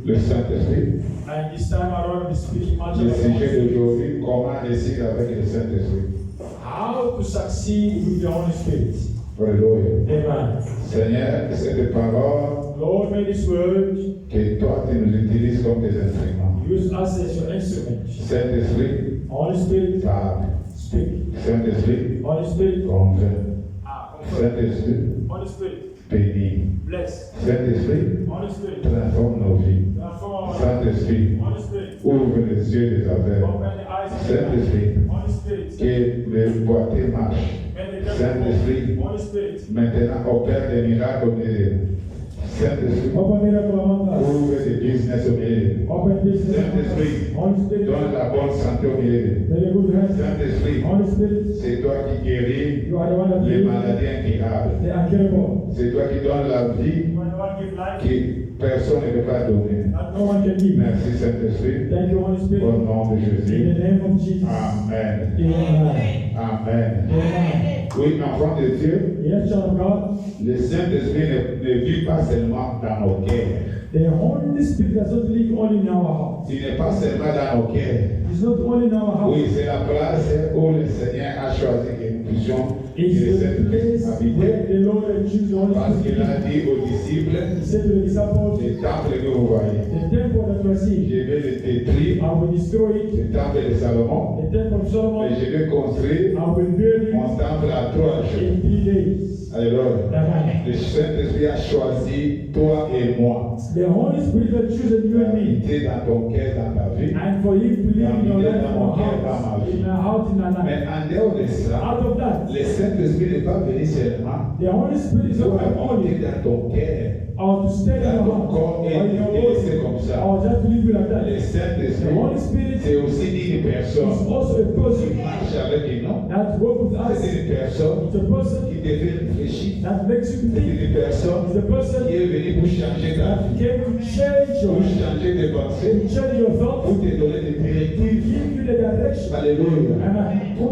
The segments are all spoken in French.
le Saint-Esprit. And this time around, we're speaking much Le about sujet d'aujourd'hui, comment réussir avec le Saint-Esprit. how to succeed with the Holy Spirit. Alléluia. Amen. Seigneur, cette parole, Lord, may this word que toi tu nous utilises comme des instruments. use us as your instrument. Saint-Esprit, Holy Spirit, parle. speak. Saint-Esprit, Holy Spirit, convainc. comfort. Saint-Esprit, Holy Spirit, bénis. bless. Saint-Esprit, Holy Spirit, transforme nos vies. transform. Saint-Esprit, Holy Spirit, ouvre les yeux des aveugles. open the eyes of the Saint-Esprit, blind. Holy Spirit, que les boîtiers marchent. may the Saint-Esprit, devil. Holy Spirit, maintenant opère des miracles au milieu. Saint-Esprit, open miracle among us. ouvre des business au milieu. Open business. Saint-Esprit, Holy Spirit, donne la bonne santé au milieu. may the good health. Saint-Esprit, Holy Spirit, c'est toi qui guéris you are the one that les heals maladies incurables. the incurable. C'est toi qui donnes la vie You are the one give life que personne ne peut pas donner. that no one can give. Merci Saint-Esprit, Thank you, Holy au Spirit. nom de In Jésus. the name of Jesus. Amen. Amen. Amen. Amen. Oui, enfant de Dieu, Yes, child of God. le Saint-Esprit ne vit pas seulement dans nos cœurs. The Holy Spirit does not live only in our heart. Il n'est pas seulement dans nos cœurs. It's not only in our heart. Oui, c'est la place où le Seigneur a choisi que nous puissions It's le the Saint-Esprit place habiter. where the Lord had chosen the Holy Parce qu'il Spirit. a dit aux disciples, He said to the disciples, le temple que vous voyez, the temple that you are seeing, je vais le détruire, I will destroy it. le temple de Salomon, The temple of et Solomon, je vais construire I will build mon temple à 3 jours. it in 3 days. Alors, Amen. le Saint-Esprit a choisi toi et moi The Holy Spirit had chosen you and me. d'habiter dans ton cœur, dans ta vie. And for him to live in your life, in our heart, in our heart, in our Mais life. en dehors de ça, Out of that, le Saint-Esprit n'est pas venu seulement the Holy Spirit is pour not only habiter dans ton cœur, or to stay in dans your ton heart, corps or et in your te laisser body, comme ça. or just to live you like Le that. The Saint-Esprit, Holy Spirit c'est aussi une personne is also a qui person marche avec nous. that works with us. C'est une personne It's a person qui te fait réfléchir. that makes you C'est think. une personne It's a person qui est venue pour changer ta that vie, came to change your pour life, changer tes pensées, to change your thoughts, pour te donner des to directives. give you the direction, Alléluia. Amen. Pour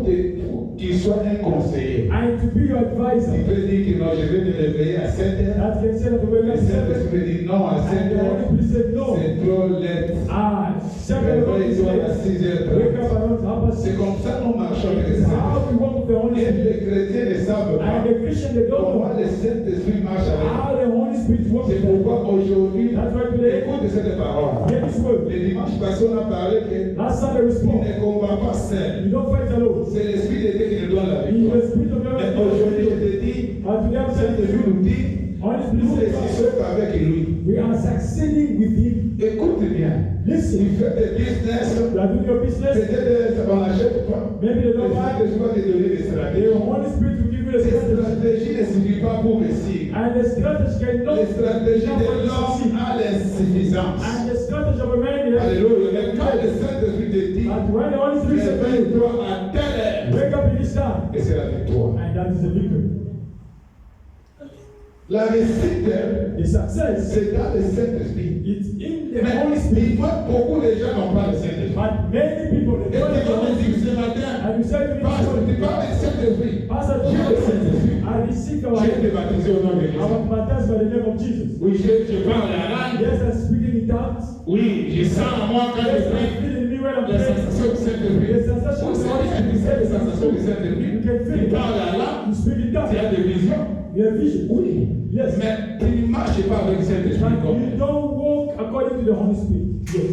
qu'il soit un conseiller. and to be your Il advisor. peut dire que non, je vais me réveiller à 7 heures. That can say that the way Le God said it. Saint-Esprit dit non, à 7 And the heures, Holy Spirit said no. c'est trop laid. Ah, 7 o'clock is Réveille-toi à late. 6 heures. Wake up around 6:30. C'est comme ça que nous marchons avec le It's how Saint-Esprit. we walk with the Holy Et Spirit. les chrétiens ne savent pas And the Christian, they don't know comment le Saint-Esprit marche avec nous. how the Holy Spirit works C'est with them. pourquoi aujourd'hui, That's why today, écoute cette parole. hear this word. Le dimanche passé, on a parlé que Last Sunday we on spoke. ne combat pas seul. You don't fight alone. C'est l'Esprit de Dieu qui nous donne la In victoire. the Spirit of God, Mais aujourd'hui, je te dis, and today I'm telling Saint-Esprit you, nous dit, Holy nous Spirit réussissons avec lui. we are succeeding with Him. Écoute bien. Listen, Il fait des business. you are doing your business. Peut-être on n'achète pas. Maybe they Le don't buy. Saint-Esprit va te donner des The stratégies. Holy Spirit will give you the Ces strategy. stratégies ne suffisent pas pour réussir. And the strategy cannot Les stratégies help de us l'homme succeed. a l'insuffisance. And the strategy of a man is Alléluia. Mais quand le Saint-Esprit te dit, that when the Holy Spirit says to you, réveille-toi à telle heure, wake up in this time, et c'est la victoire. and that is the victory. La réussite, The success, c'est dans le Saint-Esprit. it's in the Mais Holy Spirit. il faut beaucoup de gens n'ont pas le Saint-Esprit. But many people, Et they tu don't vas me know. dire ce matin, And you say to me, Pasteur, tu parles du Saint-Esprit. Pastor, J'ai le Saint-Esprit. I receive our J'ai été baptisé au nom de I Jésus. was baptized by the name of Jesus. Oui, je parle la langue. Yes, I'm speaking in tongues. Oui, je sens en moi quand je Yes, prie. I'm feeling me when I'm La praying. sensation du Saint-Esprit. The sensation Vous of the Holy savez, tu sais les sensations du You Saint-Esprit. can feel Tu it. parles la langue. You speak in Tu as tongues. des visions. You have vision. Oui. Yes. Mais tu ne marches pas avec le Saint-Esprit But comme you don't walk according to the Holy Spirit. Yes.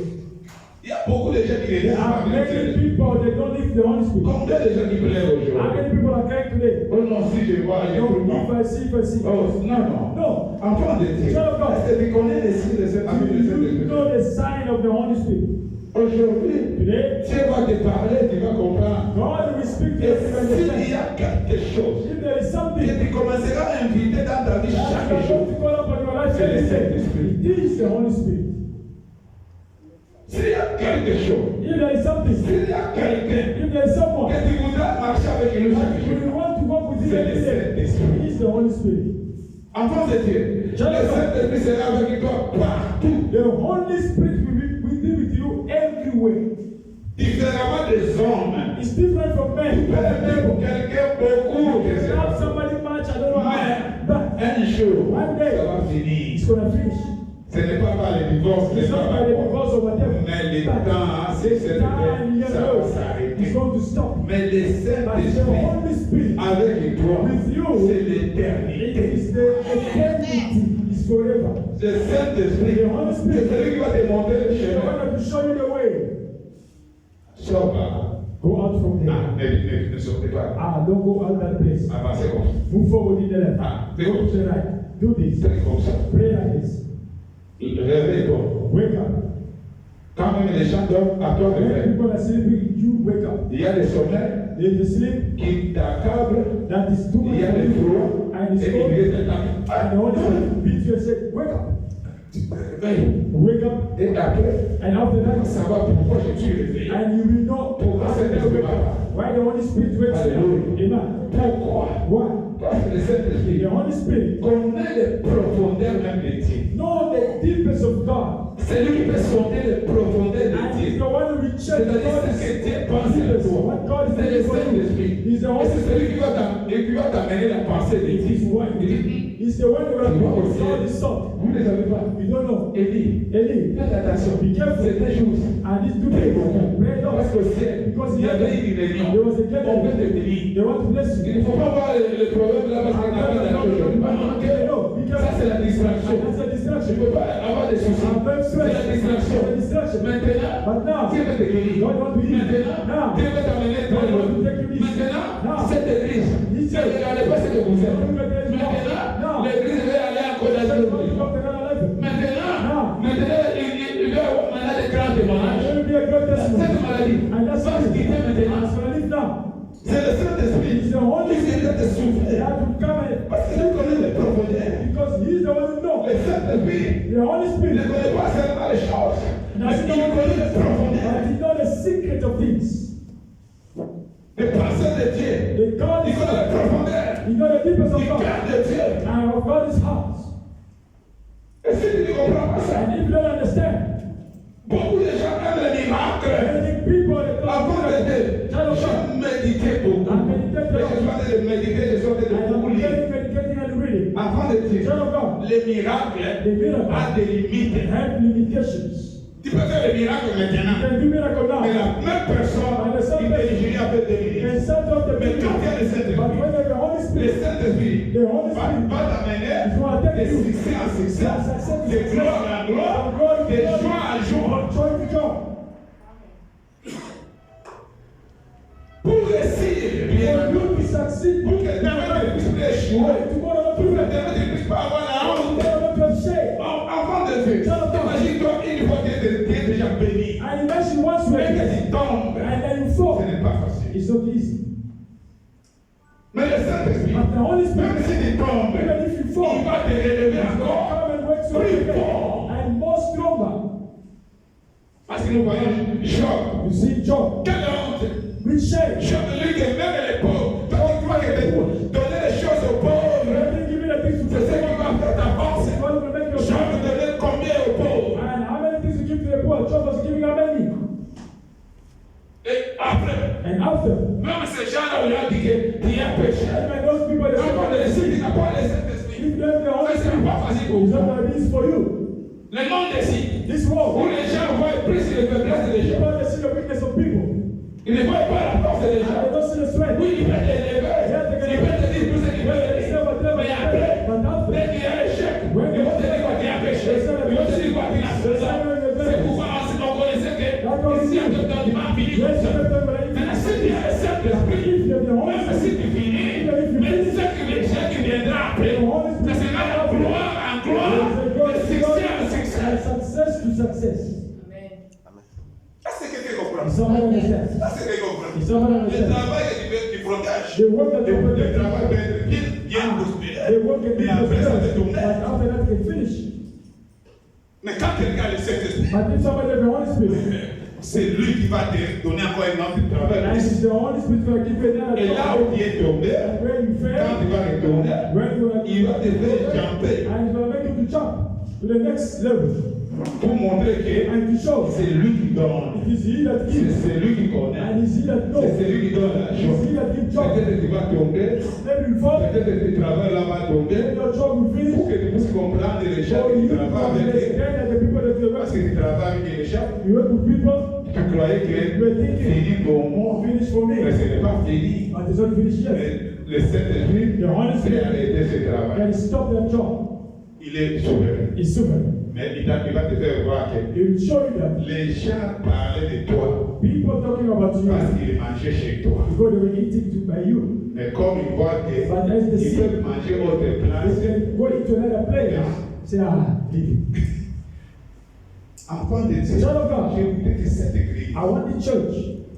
il y a beaucoup de gens qui ne There disent pas are avec le many Saint-Esprit. people that don't live the Holy Spirit. Combien de gens qui pleurent How aujourd'hui? many people are crying today? Oh non, si je vois, je No, trouve if pas. I see, if I see. Oh, non, non. No. Enfant de Dieu, Child of God. est-ce que tu connais les signes de cet ami de You Saint-Esprit? know the sign of the Holy Spirit. Aujourd'hui, Today, Dieu va te parler, tu vas comprendre. God will speak to Et you and s'il y understand. a quelque chose If there is que something tu commenceras à inviter dans ta vie that chaque you are jour, going to call upon your life c'est le every day, Saint-Esprit. it is the Holy Spirit. S'il y a quelque chose, If there is something, s'il y a quelqu'un if there is someone que tu voudras marcher avec lui chaque that you jour, want to walk with him c'est every le day, Saint-Esprit. it is the Holy Spirit. Enfant de Dieu, le Saint-Esprit sera avec toi partout, The Holy Spirit will be with you everywhere. différemment des hommes. It's different from Tu men. peux aimer pour quelqu'un beaucoup, je You sais can have pas. somebody much, I don't know how, but Un jour, one day ça va finir. it's going to finish. Ce n'est pas par le divorce, It's not by the divorce or whatever. mais le temps, c'est This time, ça va it's s'arrêter. going to stop. Mais le But the Saint-Esprit, Holy Spirit, avec toi, with you, c'est it l'éternité. is the eternity, is forever. Le Saint-Esprit, The Holy c'est Spirit, celui qui va te montrer le the chemin. one to show you the way. Sors par Go out from là. there. Ne sortez pas. Don't go out that place. Avancez comme ça. Move forward in the left. Fais Go comme to the right. Do this. Fais comme ça. Pray like this. Réveille-toi. Wake up. Quand même les gens dorment, à toi de When faire. people are sleeping, you wake up. Il y a des sommeils There is a sleep qui t'accablent. that is too Il much y a for des you. froids. And it's Et cold. il y a des And the Holy Spirit beats you and says, wake up. Réveille. Wake up. Et après, And after that, savoir pourquoi je suis réveillé. and you will know Pourquoi after c'est that le wake up. Why the Holy Spirit wakes you Alléluia. up. Amen. Pourquoi? Why? Parce que le Saint-Esprit The Holy Spirit connaît les profondeurs même des dieux. know the deepest of God. C'est lui qui peut sonder les profondeurs And des he's dieux. the one who will check C'est-à-dire God ce que is Dieu pense à toi. what God is C'est le doing for you. Saint-Esprit. He's the Et Holy c'est celui Spirit. qui va t'amener la pensée des It is dieux. what Il dit, He's the one who will tu vas au bring ciel. God is salt. Vous ne savez pas. You don't know. Élie, Eli, faites attention. be careful. C'est un jour. And these two days, pray Lord. Parce qu'au ciel, Because il y avait une there réunion. was a On veut te gathering. bénir. They want to bless Il you. ne faut pas voir le problème là parce qu'on n'a pas d'argent aujourd'hui. Ça, c'est la distraction. That's a Tu ne distraction. peux pas avoir des soucis. C'est la distraction. It's a distraction. Maintenant, But now, Dieu veut te guérir. God wants to heal. Maintenant, Now, Dieu veut t'amener très loin. Maintenant, cette église, ne regardez pas ce que vous êtes. Maintenant, l'église veut aller à Côte d'Azur. Maintenant, il veut avoir maintenant des grands témoignages. Cette maladie va se quitter maintenant. C'est le Saint-Esprit qui vient de te souffler. Parce qu'il connaît les profondeurs. Because he's the one who knows. Le Saint-Esprit The Holy ne Spirit. connaît pas seulement les choses, mais il connaît les But profondeurs. he knows the secret of things. Les pensées de Dieu. The God Il is connaît les profondeurs. he knows the deepest of Il God. garde de Dieu. And of God is heart. Et si tu ne comprends pas ça, And if you don't understand, beaucoup de gens aiment les miracles. many people that Avant don't de Child of God. je méditais beaucoup. I meditate Mais a je suis lot. en train de méditer, je suis en train de I beaucoup am lire. meditating and reading. Avant de dire, Child of God. les miracles The miracle ont des limites. have limitations. Tu peux faire les miracles You maintenant. can do miracle now. Mais la même personne, il peut gérer avec des And minutes. some of the Mais quand il y a le But Saint-Esprit, when the Holy le Spirit, Saint-Esprit the Holy va Spirit t'amener is going to take de you succès en succès, de gloire en gloire, de joie en joie. from joy to joy. Pour réussir, bien For you to succeed, pour que demain tu puisses échouer, tomorrow not pour to que fail, demain tu ne puisses pas avoir la honte. tomorrow not to have shame. Avant de faire, imagine-toi une fois que tu es déjà béni, And imagine once you mais are que blessed, tu tombes, and then you fall. ce n'est pas facile. It's not easy. Mais le Saint-Esprit, But the Holy même Spirit, si tu tombes, even if you fall, il va te relever He's going to encore. come and wake you up Plus again, fort. and more stronger. Parce que nous voyons Job. You see, Job, Quelle honte! with shame. Job, lui qui même les pauvres. Toi qui crois que donner les choses aux You pauvres, have been given a thing to c'est ce qui va faire ta force. God will make your Job donnait combien aux pauvres? And how many things you give to the poor? Job was giving how many? Et après, And after, même ces gens-là, on leur dit que tu as péché. even those people that Avant de say, laisser, tu n'as pas laissé Saint-Esprit. if you have the Holy Ça, Spirit, c'est pas facile pour it's vous. not going to be easy for you. Le monde décide. This Où world, les gens voient plus les faiblesses des you gens. want to see the weakness of people. Ils ne voient pas la force des And gens. they don't see the strength. Oui, ils peuvent t'élever. Ils peuvent te dire tout ce qu'ils veulent te dire. Mais après, But after, dès qu'il y a un échec, ils vont te dire quoi tu as péché. Ils vont te dire quoi tu n'as fait ça. C'est pourquoi on connaissait que ici, à tout temps, tu m'as fini comme ça. Maintenant, si tu as le Saint-Esprit, même si tu finis, mais ce qui viendra après, ça sera de gloire en gloire, de succès en succès. and success to success. Est-ce que tu comprends? Somebody understand? Est-ce que tu comprends? Somebody Le understand? travail que tu protèges, The work that you le protect, travail peut être bien prospéré. the work can be Mais après, ça te fulfilled, tourne. but after that can finish. Mais quand tu regardes le Saint-Esprit, But if somebody has the Holy Spirit, c'est lui qui va te donner encore un autre and travail. it's the Holy Spirit going to give you another Et là où job. tu es tombé, And where you quand fail, tu vas retourner, where you are il va te faire jumper. and it's going to make you to jump to the next level. pour montrer que and to show c'est lui qui donne. it is he that gives C'est lui qui connaît. and it is he that knows. C'est lui qui donne la It is chose. he that gives job. Peut-être que tu vas tomber. Maybe you fall, Peut-être que tu travailles là-bas tomber. then your job will finish. Pour que tu puisses comprendre les gens Or qui you travaillent avec eux. understand that the people that you Parce work que tu travailles avec les gens. you work with people Tu croyais que fini pour moi. finish for me, Mais ce n'est pas fini. but it's not finished yet. Mais le Saint-Esprit The Holy s'est Spirit arrêté ce travail. can stop that job. Il est souverain. It's sovereign. Mais il va te faire voir que It will show you that les gens parlaient de toi people talking about you parce qu'ils mangeaient chez toi. because they were eating by you. Mais comme ils voient qu'ils But as they see, peuvent manger autre they place, can go into another place. Say, leave it. enfant de Dieu, Child of God, je vous dis que cette église, I want the church,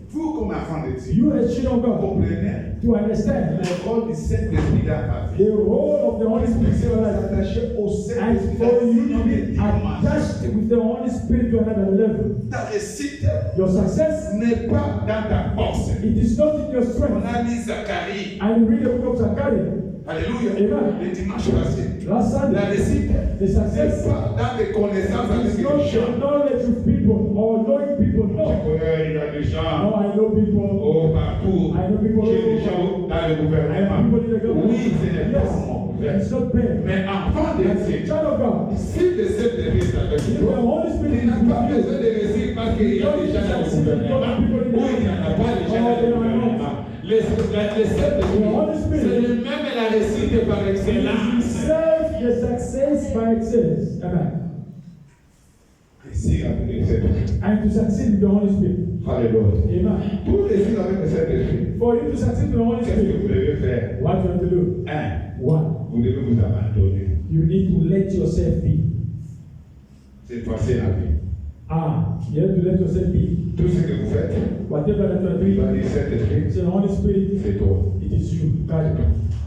vous comme enfant de Dieu, you as children of God, comprenez to understand le rôle du Saint-Esprit dans ta vie. the role of the Holy Spirit in your life. S'attacher au And Saint-Esprit for you to dans be attached with the Holy Spirit to another level. ta réussite Your success, n'est pas dans ta force. it is not in your On strength. a lu Zacharie, And read the book of Zechariah. alléluia, Amen. le dimanche passé. Last La Sunday, réussite the success n'est pas dans les connaissances avec is les not the gens. knowledge of people or knowing people. Je No. connais, il y a des No, gens I know people. partout. I know people J'ai all des over. gens dans le I know gouvernement. people in the government. Oui, ce n'est pas mon Yes, it's not bad. Mais enfant de Dieu, Child of God, si le Saint-Esprit est avec if the toi, Holy tu Spirit is n'as pas with you, besoin de réussir parce qu'il y a des gens dans le gouvernement. Ou il n'y en a pas des gens dans le gouvernement. Le Saint-Esprit, c'est lui-même la réussite par excellence. serve the success by excellence. Amen. Réussir avec le Saint-Esprit. And to succeed with the Holy Spirit. Alléluia. Amen. Pour réussir avec le Saint-Esprit, For you to succeed with the Holy qu'est-ce que vous Spirit, devez faire? what you have to do? One, Vous devez vous abandonner. you need to let yourself be. C'est facile la vie. You have to let yourself be. Tout ce que vous faites, Whatever that you are il va doing, dire Saint-Esprit, say the Holy Spirit, c'est toi. it is you. God,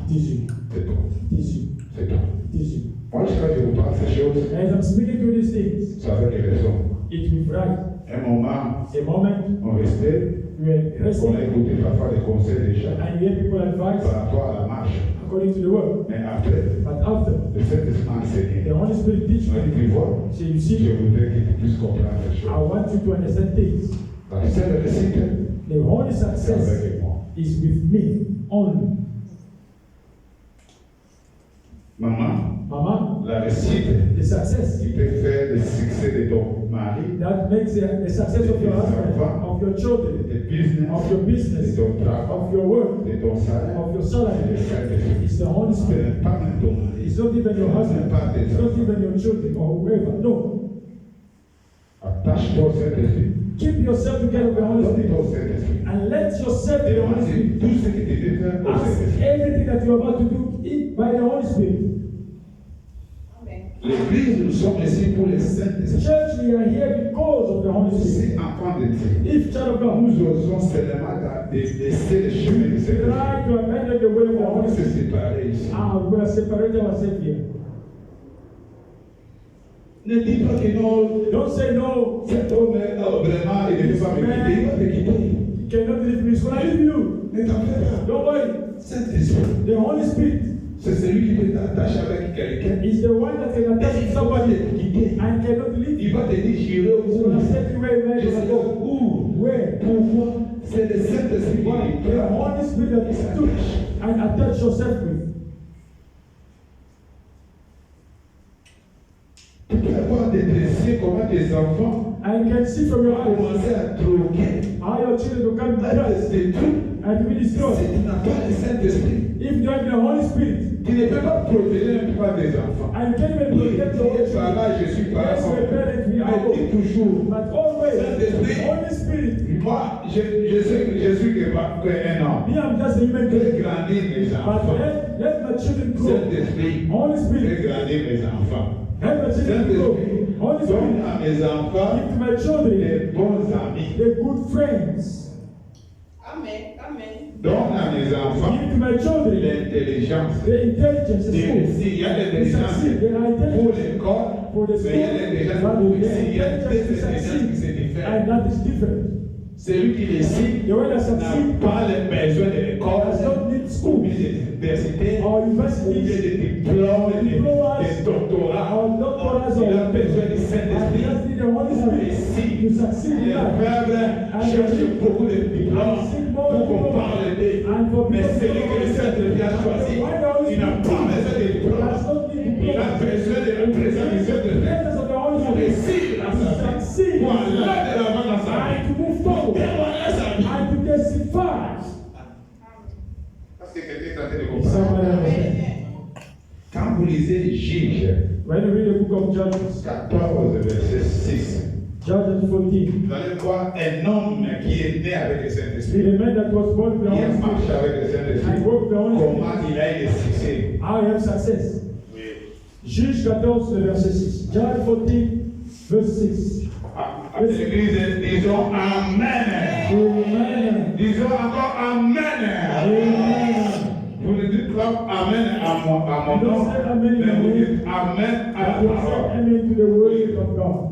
it is you. C'est toi. It is you. C'est toi. It is you. Moi, quand je vous parle de ces choses, As I'm speaking to these things, ça fait des raisons. it will be right. Un moment, A moment on restait, you are on a resting écouté parfois des conseils des gens and you hear people advise par rapport à la marche. according to the word. Mais après, But after, le Saint-Esprit m'a enseigné. the Holy Spirit teach Il m'a dit, me. tu vois, So you je see, voudrais que tu puisses comprendre les I choses. want you to understand things. La seule réussite, The Holy c'est success avec moi. is with me only. Maman, Mama, la réussite the success qui peut faire le succès de ton mari, that makes the success of your husband, of your de children, tes business, of your de business, ton travail, of your work, de ton salaire, of your c'est salary. le Saint-Esprit. It's the Holy Ce Spirit. n'est pas même ton mari. It's not even your husband. Pas tes It's not enfants. even your children or whoever. No. Attache-toi au Saint-Esprit. Keep yourself together with the Holy Donne-toi au Spirit. Saint-Esprit. And let yourself be the Holy Demandez Spirit. tout ce que tu devais faire au Ask Saint-Esprit. everything that you're about to do by the Holy Spirit. L'église, nous sommes ici pour les Saint-Esprit. Church, we are here because of the Holy Spirit. Si enfants de Dieu, If child of God, nous osons seulement laisser le chemin du Saint-Esprit. try to abandon the way of the On Holy va se Spirit. séparer ici. We're going to separate ourselves here. Ne dis pas que non, Don't say no. cet homme vraiment, il ne peut pas me quitter. Il va te quitter. You cannot leave me. It's going to leave you. Ne t'en fais pas. Don't worry. Saint-Esprit, The Holy Spirit c'est celui qui peut t'attacher avec quelqu'un. is the one that can attach to somebody and cannot leave you. Il va te dire, j'irai au He's bout. going to set you where man Je is sais go. où. Where? Pourquoi? C'est le Saint-Esprit qui Why? est The prêt. Holy Spirit that is stood and attach yourself with. Tu peux avoir des désirs comment tes enfants And you can see from your ont eyes commencé à troquer, how your children become à depressed te détruire. and to be destroyed. Si tu n'as pas le Saint-Esprit, If you have the Holy Spirit tu ne peux pas protéger un pas des enfants. and you can't even Oui, protect tu your own es par children. là, je suis par là. Yes, we're parents, we are Mais dis both. toujours, But always, Saint-Esprit. Holy Spirit. moi, je sais que je suis qu'un homme. Me, I'm just a human Fais being. grandir mes But enfants. let my children grow. Saint-Esprit, Holy fais Spirit. grandir mes enfants. Help my children grow. Saint-Esprit, Holy donne Spirit. à mes enfants Give to my children des bons amis. the good friends. Amen. Amen. Donne à mes enfants Give to my children l'intelligence. the intelligence, the skills. Il y a To l'intelligence succeed. They are pour intelligent l'école, for the mais il y a school. l'intelligence But pour the ici. Il y a deux intelligence to intelligences qui se succeed. diffèrent. And that is different. Celui qui décide The way that n'a succeed pas les besoins de l'école, does not need ou school bien des universités, or ou bien universities des diplômes, des doctorats. or doctorate Il a besoin du and Saint-Esprit. just Les peuples cherchent beaucoup de diplômes pour qu'on parle d'eux. Mais celui que le Saint-Esprit a choisi, il n'a pas besoin de diplôme. Il a besoin de la présence du Saint-Esprit pour réussir dans sa vie, pour aller de l'avant dans sa vie, pour témoigner sa vie. Parce que quelqu'un est en train de comprendre. Quand vous lisez les Juges, When you read the book of Judges, 14, verset 6, Judges 14, vous allez voir un homme qui est né avec le Saint-Esprit, the man that was born with the qui a Holy marché Spirit, avec le Saint-Esprit, and worked with the Holy Spirit, comment il a eu le succès. how he have success. Oui. Juge 14, le verset 6. Judge 14, verse 6. À l'église, disons Amen. Amen. Disons encore Amen. Amen. Vous ne dites pas Amen à mon nom, mais vous dites Amen à la And you say parole. amen to the word of God.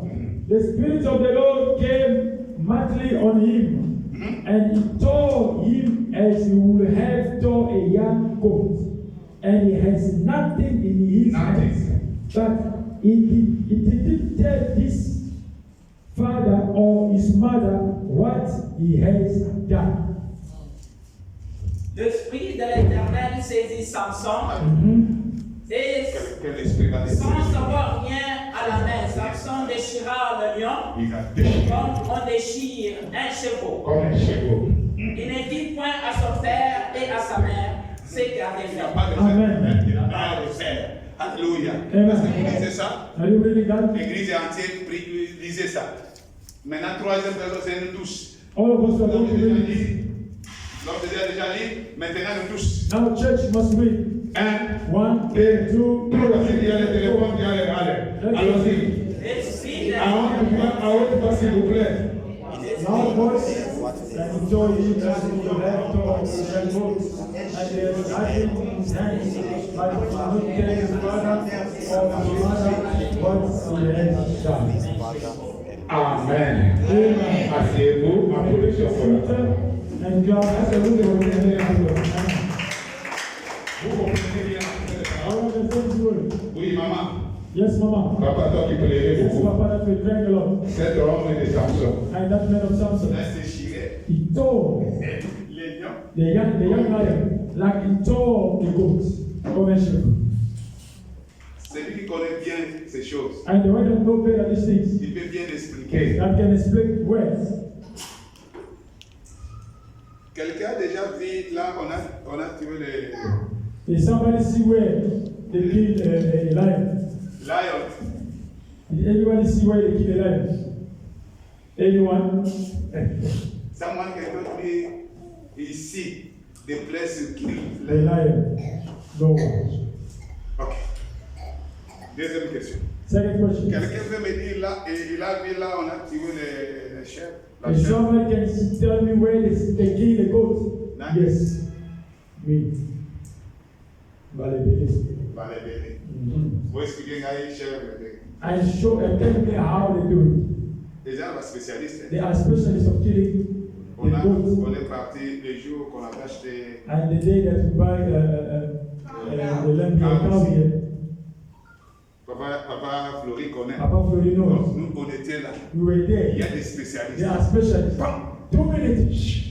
The Spirit of the Lord came mightily on him, and he tore him as he would have tore a young goat. And he has nothing in his hand. But he didn't tell his father or his mother what he has done. L'esprit de l'Éternel saisit Samson et Quel esprit va sans décider? savoir rien à la main, Samson déchira le lion Il a déchiré comme on déchire un chevaux. comme un chevaux. Il ne dit point à son père et à sa mère ce qu'il avait Il n'a fait. pas de Amen. frère, il n'a pas de frère. Alléluia. Amen. Est-ce que vous lisez ça? Are you reading that? L'église entière, lisez ça. Maintenant, troisième personne, c'est nous tous. All of us are L'homme going to déjà read. dit. L'homme déjà dit. Maintenant, nous tous. Now, church must read. 1, 1, 2, 2, 3. Il y a le téléphone, il y a les allez. Allons-y. L'esprit de À haute voix, s'il vous plaît. loud voice, and he told him that he would have told his grandmother, and he has nothing in his hands, but he would not tell his brother or his mother what he has done. Amen. Amen. Asseyez-vous, applaudissez pour la. And God has a little bit of Vous comprenez bien. I want to thank you. Oui, maman. Yes, Mama. Papa, toi qui plairais Yes, beaucoup. Papa, that we drank a lot. Cet homme de Samson. And that man of Samson, Là, c'est chiré. he tore Les lions. the young lion like he tore the goat, comme un cheveu. Celui qui connaît bien ces choses, And the one that know better these things, il peut bien expliquer. that can explain words. Quelqu'un a déjà vu, là, on a tiré les If somebody see where they killed a lion, lions. did anybody see where they killed a lion? Anyone? Someone cannot be ici, the place you kill. The lion. No one. Ok. Deuxième question. Second question. Quelqu'un peut me dire là, et il a vu là, on a tiré les chèvres. La If chèvre. somebody can tell me where they killed the goat, None. yes, me. Balebele. Va les bénir. Mhm. Vous expliquez les chèvres. And show and tell me how they do it. Les gens sont spécialistes. They are specialists of killing the goat. On est parti le jour qu'on avait acheté. And the day that we buy the lamb cow here, Papa Flori connaît. Papa Flori Donc, knows. nous, on était là. We were Il y there. a des They spécialistes. are specialists. Bam! 2 minutes.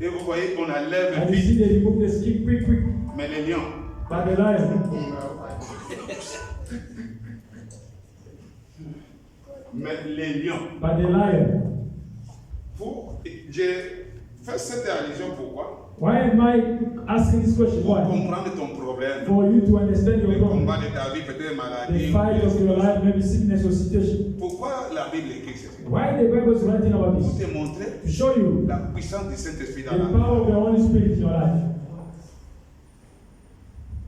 Et vous voyez, on enlève And you vite. see they remove the skin quick. Mais les lions, But the lion, but the lion. j'ai fait cette allusion pourquoi? Why am I asking this question? Pour Why? comprendre ton problème. For you to understand Le your problem. combat de ta vie, peut-être The maladie. fight of your life, maybe sickness or situation. Pourquoi la Bible écrit ceci? Why the Bible is writing about Pour this? te montrer To show you la puissance du Saint-Esprit the dans la vie. power of the Holy Spirit in your life.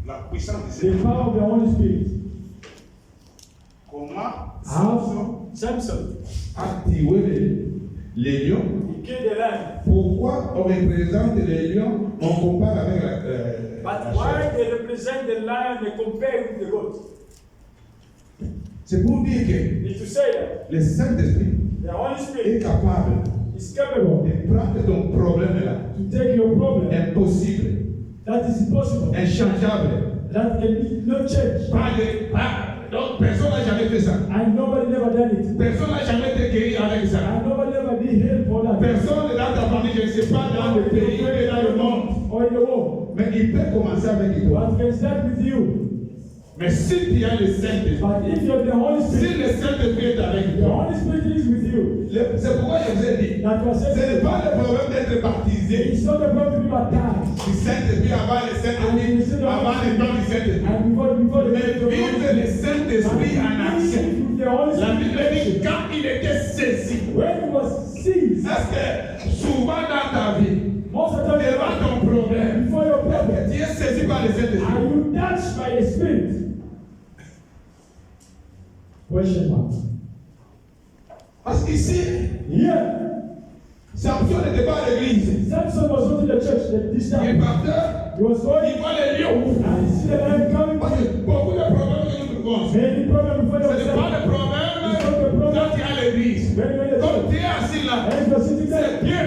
La puissance du The Saint-Esprit. power of the Holy Spirit. Comment How Samson, a tué les lions? he killed the lamb. Pourquoi on représente les lions? On compare avec la But chair. why they represent the lion, they compare with the goat? C'est pour dire que Is to say that le Saint-Esprit the Holy est Spirit capable is capable de prendre ton problème là, to take your problem impossible, that is impossible, inchangeable. that can be no change, Donc personne n'a jamais fait ça. and nobody never done it, Personne n'a jamais été guéri avec ça. and c'est pas dans le pays, mais dans le monde. or in the world. Mais il peut commencer avec toi. But it can start with you. Mais si tu as le Saint-Esprit, But if you have the Holy si Spirit, le Saint-Esprit est avec the toi, Holy Spirit is with you. c'est pourquoi je vous ai dit, That was ce n'est said. pas le problème d'être baptisé. It's not a problem to be baptized. Du Saint-Esprit avant le Saint-Esprit, avant le temps du Saint-Esprit. And before the Mais vivre le Saint-Esprit en action. La Bible dit quand il était saisi. When he was seized, Est-ce que souvent dans ta vie, most of the time, devant ton problème, before your problem, tu es saisi par le are Saint-Esprit? you touched by the Spirit? Question mark. Parce qu'ici, Here, Samson n'était pas à l'église. Samson was not in the church at this Il time. partait, He was going, il voit les lions. and he see the lion coming. Parce que beaucoup de problèmes que nous trouvons, ce Many problems before n'est pas yourself. le problème quand tu es à l'église. When you're in the Comme church, tu es assis là, and you're sitting c'est there, bien.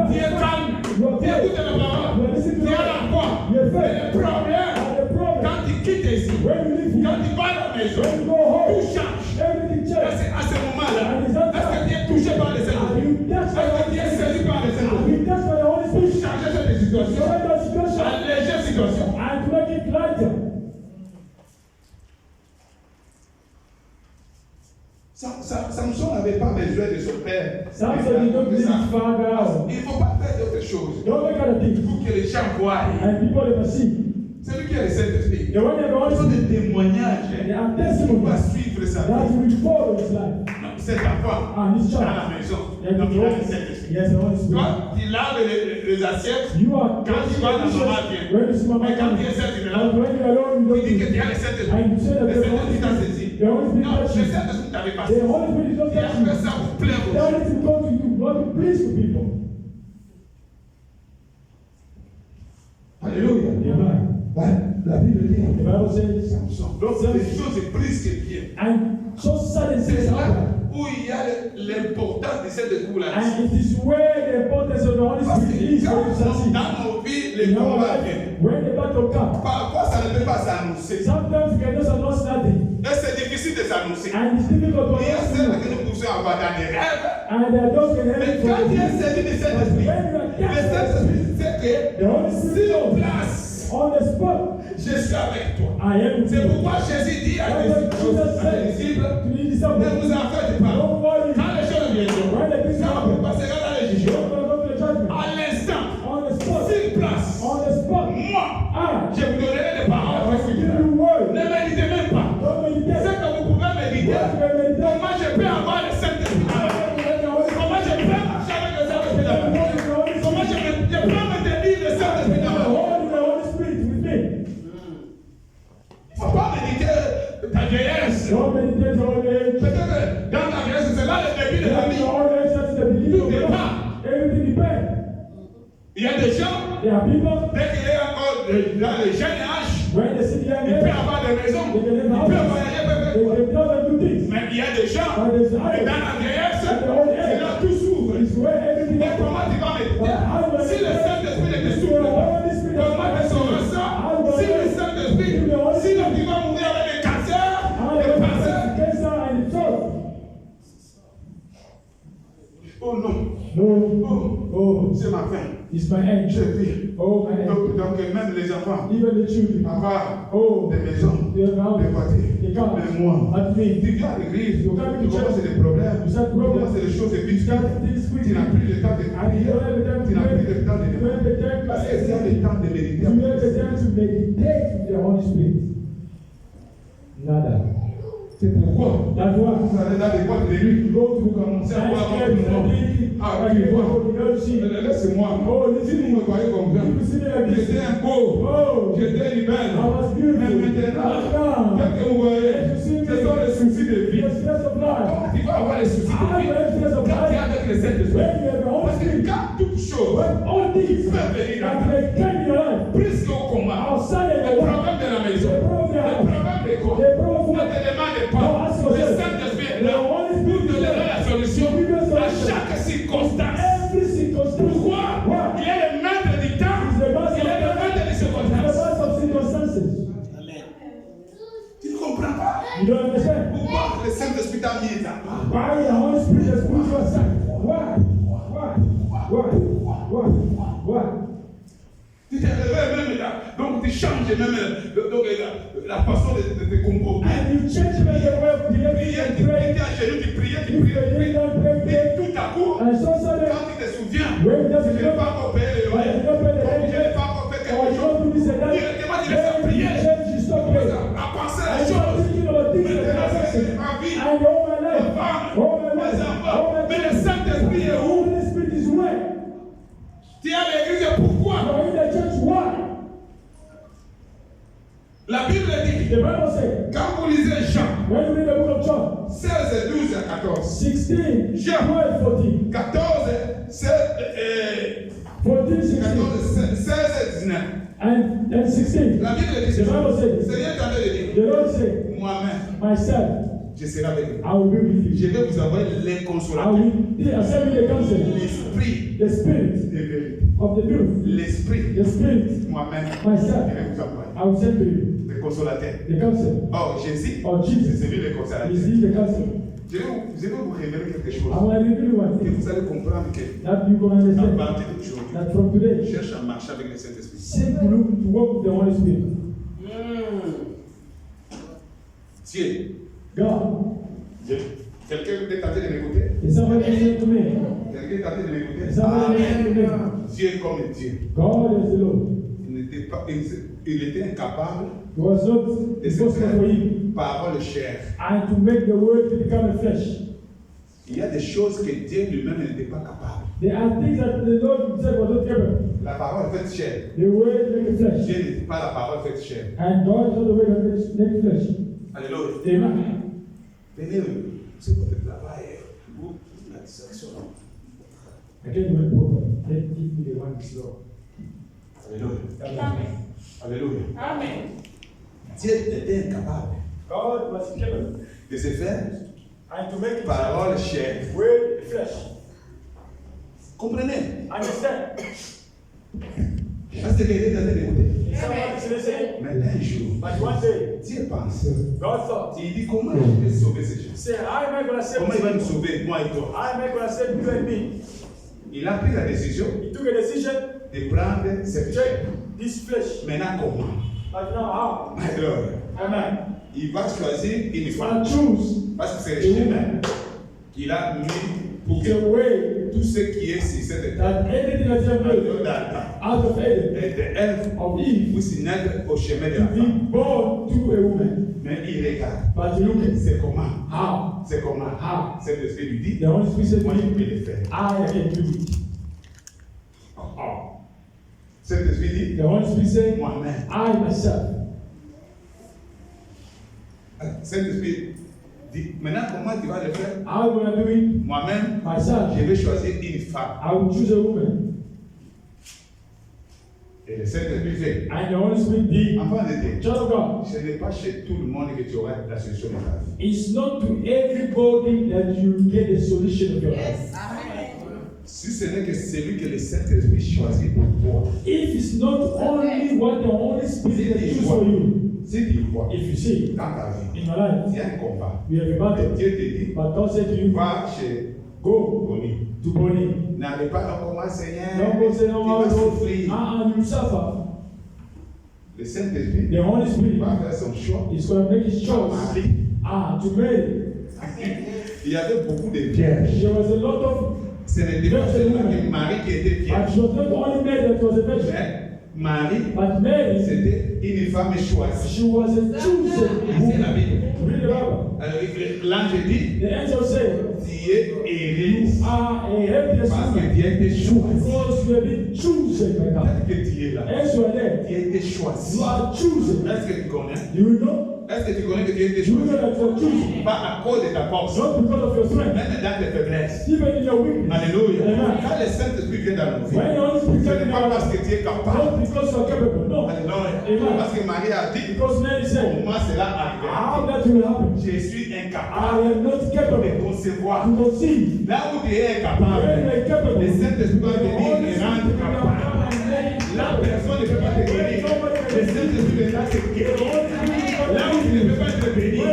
Tu es calme. Tu écoutes la parole. Tu es à la foi. Mais le problème, and the problem, quand tu quittes ici, when you leave quand here, tu vas à la maison, when you go home, tout change. everything changes. À ce moment-là, est-ce que tu es touché par les Are Saint-Esprit? you touched by Est-ce the que tu es Holy Spirit? saisi par les Are Saint-Esprit? you touched by the Holy Pour Spirit? changer cette situation, Change the situation alléger la situation. and to make it lighter. Samson n'avait pas besoin de son père. Samson did not need his father. Il ne faut pas faire d'autres choses Don't make other things. pour que les gens voient. And people never see. Celui qui a le Saint-Esprit, The one that il God faut is, des témoignages they are pour pas testimonies suivre sa that vie. will follow his life. Cet enfant, And his à child. la maison, Yeah, donc il a le the Saint-Esprit. Yes, the Holy Spirit. Toi, tu laves les assiettes. You are Quand tu vas, la maman vient. when you see mama Mais quand tu coming. es seul, tu me And laves. when you are alone, you Tu don't dis que do tu it. as le Saint-Esprit. And you say that Le the Holy Saint-Esprit t'a Spirit, saisi. the Holy Spirit Non, le touches you. Saint-Esprit t'avait pas The saisi. Holy Spirit is not Il a touching fait you. ça pour plaire aux That gens. is going to you, not to please the people. Alléluia. Amen. La Bible dit. The Bible says, Donc, les choses plus que bien. and so sudden C'est things là happen. où il y a l'importance de cette découverte. And it is where the importance of the Holy Parce Spirit que is for you to quand succeed. dans nos vies, les In our combats life, viennent. when the battle comes, Parfois, ça ne peut pas s'annoncer. sometimes you can just announce nothing. Et c'est difficile de s'annoncer. And it's difficult to Il y a announce celles you. que nous poussons à avoir dans des rêves. And they are just going to Mais help quand you tu for es saisi de cet But esprit, when you are le captured, Saint-Esprit sait que the Holy si Spirit on knows place, on the spot, je suis avec toi. I am with C'est you. pourquoi Jésus dit à That's what Jesus said des disciples, to the ne disciples. vous en faites pas. Don't worry. Quand les choses viendront, When the things quand happen, on passera dans les you're jugements, going to go to the judgment. à l'instant, On the spot. sur place, On the spot. moi, Ah, je vous donnerai des I paroles. will give you word. Ne méditez même pas. Don't meditate. C'est que vous pouvez méditer. What you will meditate. Comment je peux avoir le Saint-Esprit? Comment je peux marcher avec le Saint-Esprit dans ma vie? Comment je peux me tenir le Saint-Esprit dans ma vie? Hold the Holy Spirit with me. Il ne faut pas méditer ta vieillesse. Don't meditate all the age. Peut-être que dans ta vieillesse, c'est là le début de la That's vie. all the age. That's the beginning of Tout the dépend. life. Everything depends. Il y a des gens, There are people, dès qu'il est encore dans le jeune âge, when they sit young il peut age, avoir des maisons, il peut voyager, they can tell them do things. mais il y a des gens, But there's et others. dans la vieillesse, At the old c'est là age, tout s'ouvre. it's where everything Mais happens. comment tu vas méditer? But how do I Si le Saint-Esprit ne te souffle pas, comment tu sauras ça? Si le Saint-Esprit, sinon tu vas mourir avec des cancers, des cancers. Cancer and the throat. Oh non, No. Oh, c'est ma fin. it's my end. Je vis. Oh, my end. Donc même les enfants, Even the children. avoir Oh, des maisons, they have des voitures, they come des mois. at me. Tu viens à l'église, tu You come to commences church. des problèmes, You start tu problems. commences des choses You start things tu quickly. n'as plus le temps de And you prier, don't have the time tu to n'as plus pray. le temps de You don't have the time to parce que tu as say. le temps de méditer. You have the time to meditate with the Holy Spirit. Nada. C'est pourquoi That's why. vous allez dans des boîtes de nuit, Go to vous commencez à voir Thanksgiving, votre nom. Ah, tu vois. Laissez-moi. Oh, Si vous me voyez comme ça, You see me like this. j'étais un beau, Oh, j'étais libère. I was beautiful. Mais maintenant, tel que vous voyez, ce sont les soucis de vie. The stress of life. Comment tu vas avoir les soucis de I vie have the stress of quand tu es life. avec le Saint-Esprit? When you have the Holy Parce que Spirit, quand toute chose when all things peut venir that dans may come in your life, plus qu'au combat, outside of le your life, problème de la maison, the problem le problème de quoi? the problem Ne te demande pas. No, ask Le yourself. Saint-Esprit est The là Holy pour Spirit te is donner there. la solution To give you a à solution. chaque circonstance. every circumstance. Pourquoi? Why? Il est le maître du temps. He's the master Il est le maître des It's the circonstances. best of circumstances. Tu ne comprends pas. You don't understand? Pourquoi le Saint-Esprit t'a mis là? Why the Holy Spirit has put you aside? Why? Why? Why? Why? Why? Tu te réveilles même là. Donc tu changes même la façon de te comporter. And you change the way of behaving Tu and pray. étais à genoux, tu priais, tu priais. Et tout à coup, And so suddenly, quand tu te souviens, when does tu it n'as happen? pas encore payé le Why loyer. you don't pay the Je n'ai rent? pas encore fait Or quelque you chose. don't do this and that? Directement, tu laisses à Then prier. you change, you stop praying. À penser à la And you are chose. thinking about things that Maintenant, are c'est happening. ma vie. And all my life, all my Mes life, enfants. all my Mais le children. Saint-Esprit est The où? Holy Spirit is where? Tu es à l'église, pourquoi? You are in the church, why? La Bible dit, The Bible says, quand vous lisez Jean, when you read the book of John, 16, 12 à 14. 16, Jean. 12, 14, 14, 16, 14, 16, 16, 19. and 16. La Bible dit, The Bible says, Seigneur est en train de dire, the Lord said, moi-même, myself, je serai avec vous. I will be with Je you. vais vous envoyer les I consolateurs. will send you the counsel, L'esprit the spirit de vérité. of the truth, L'esprit, the spirit, moi-même, myself, je vais vous envoyer I will send to you les consolateurs. the counsel. Or, Jésus, Or c'est Jesus celui des is consolateurs. he the counsel. Je vais vous révéler quelque chose. I will reveal you one Et thing vous allez comprendre que, that you can à understand partir d'aujourd'hui, that from today, cherche à marcher avec le Saint-Esprit. seek to look to work with the Holy Spirit. Dieu, God, quelqu'un est tenté de m'écouter? is somebody listening to me? Quelqu'un est tenté de m'écouter? Is somebody listening to me? Dieu est comme Dieu. God is the Lord. Il était incapable It was not de se possible for him faire parole chair. and to make the word to become a flesh. Il y a des choses que Dieu lui-même n'était pas capable. There are things that the Lord himself was not capable. La parole faite chair. The word make a flesh. Dieu n'était pas la parole faite chair. And God is not the way that make flesh. Alléluia. Amen. Venez, c'est votre travail. La distraction. I can't even problem. Let give me the one slow. Alléluia. Amen. Alléluia. Amen. Dieu était incapable God was capable de se faire and to make parole chair. word flesh. Comprenez? Understand? Parce que quelqu'un est en train d'écouter. Someone is listening, Mais un jour, but one day, Dieu pense. God thought, Il dit comment je vais sauver ces gens? say, how am I going to save Comment il va nous this? sauver, moi et toi? How am I going to save you and me? Il a pris la décision He took a decision de prendre cette to chair. take this flesh. Maintenant, comment? But now how? Alors, Amen. il va choisir une He's femme. going to choose Parce que c'est le chemin qu'il a mis pour the que way tout ce qui est sur cette terre, that everything that you have made d'Adam out of Eden et d'Ève, of Eve puisse naître au chemin de to la be femme. born to a woman. Mais il regarde. But look at C'est comment? how C'est comment? How? Cet esprit lui dit, the Holy Spirit said to moi je peux him, le faire. I can do it. Cet esprit dit, The Holy Spirit said, moi-même. I myself. Cet esprit dit, maintenant comment tu vas le faire? I'm going to do it Moi-même, myself. je vais choisir une femme. I will choose a woman. Et le Saint-Esprit fait. And the Holy Spirit did. Enfant de Dieu, Child of God, ce n'est pas chez tout le monde que tu auras la solution de ta vie. it's not to everybody that you get the solution of your life. Si ce n'est que celui que le Saint-Esprit choisit pour toi, If it's not only what the Holy Spirit can choose for you, si tu vois if you see dans ta vie, in your life, il y a un combat. we have a Et battle. Dieu te dit, But God said to you, va chez go Boni. to Bonnie. N'allez pas dans comment Seigneur, Don't go say tu no vas more. souffrir. You will suffer. Le Saint-Esprit The Holy Spirit va faire son choix. is going to make his choice. To marry. Il y avait beaucoup de vierges. There was a lot of, Ce n'était pas seulement que Marie qui était but vierge. she was not only Mary that was a virgin, Mais Marie, but Mary, c'était une femme choisie. she was a chosen C'est la woman. Bible. Read the Bible. L'ange dit, The angel said, tu es heureuse you are a helpless parce que woman tu as été choisie. because you have been chosen by God. Peut-être que tu es là. As you are there, Tu as été choisi. you are chosen. Est-ce que tu connais? Do you know? Est-ce que tu connais que tu as été You know choisi? that you are chosen. Pas à cause de ta force, Not because of your strength, même dans tes faiblesses. even in your weakness. Alléluia. Amen. Quand le Saint-Esprit vient dans nos vies, When the Holy Spirit ce comes n'est in pas our parce life, que tu es capable. not because you are capable, no. Alléluia. Amen. Parce que Marie a dit, Because Mary said, comment cela arrive? how that will happen? Je suis I incapable am not de capable concevoir. to conceive. Là où tu es When incapable, you are capable, le Saint-Esprit va the venir Holy et Spirit rendre will capable. come and make it Là, happen. personne ne peut pas te guérir. Le Saint-Esprit viendra te guérir. Là où tu ne peux pas te bénir,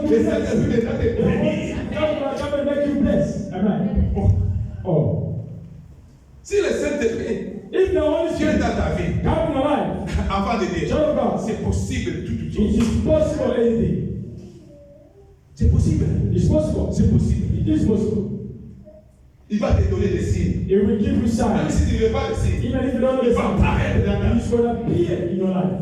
le Saint-Esprit viendra te bénir. Come and make you blessed. Amen. Oh. Si le Saint-Esprit If the toute chose. It is possible anything. C'est possible. It's possible. C'est possible. It is possible. Il va te donner des signes. It will give you Même signs. si tu ne veux pas de signes, Even if you don't il va understand, apparaître dans ta vie. it's going to appear in your life.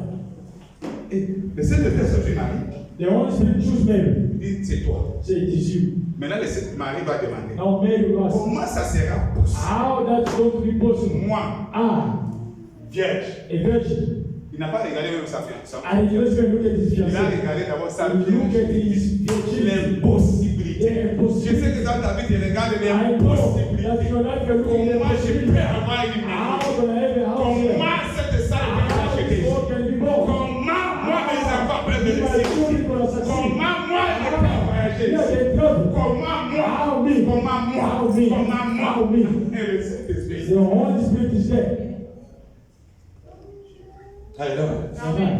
Et le Saint-Esprit s'est Marie. The Holy Spirit choose Mary. Il dit, c'est toi. Say it is you. Maintenant, le Saint-Marie va demander, Now Mary will ask, comment ça sera possible? how that's going to be possible? Moi, vierge. A virgin. Il n'a pas regardé même sa fiancée. And he just going to look at his Il a fiancé. regardé d'abord sa And look at vie. his virginity. L'impossibilité. Je sais que dans ta vie, tu regardes I know that l'impossibilité. your life can look at Comment je peux the avoir une how maison? can I have a house here? Comment cette salle peut How acheter? this world can be born? Comment moi, mes enfants peuvent If my réussir? children will succeed. Comment moi, je peux voyager? Yeah, they travel. Comment moi? How me? Comment moi? How me? Comment moi? How me? Et le Saint-Esprit. The Holy Spirit is there. Alléluia. Amen.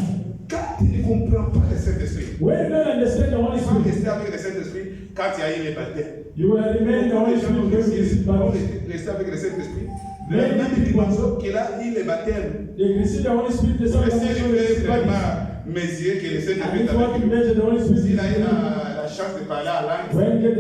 Quand tu ne comprends pas le Saint-Esprit, When you don't understand the Holy tu vas Spirit, rester avec le Saint-Esprit quand il y a eu les baptêmes. you will remain in the Holy Spirit when you receive baptism. Rester avec le Saint-Esprit. Mais Même dimension qu'il a eu les baptêmes. They receive the Holy Spirit, the Pour same essayer dimension de as the baptism. vraiment mesurer que le And Saint-Esprit if est you want to avec lui. measure the Holy Spirit, S'il a eu la chance de parler à langue, when you get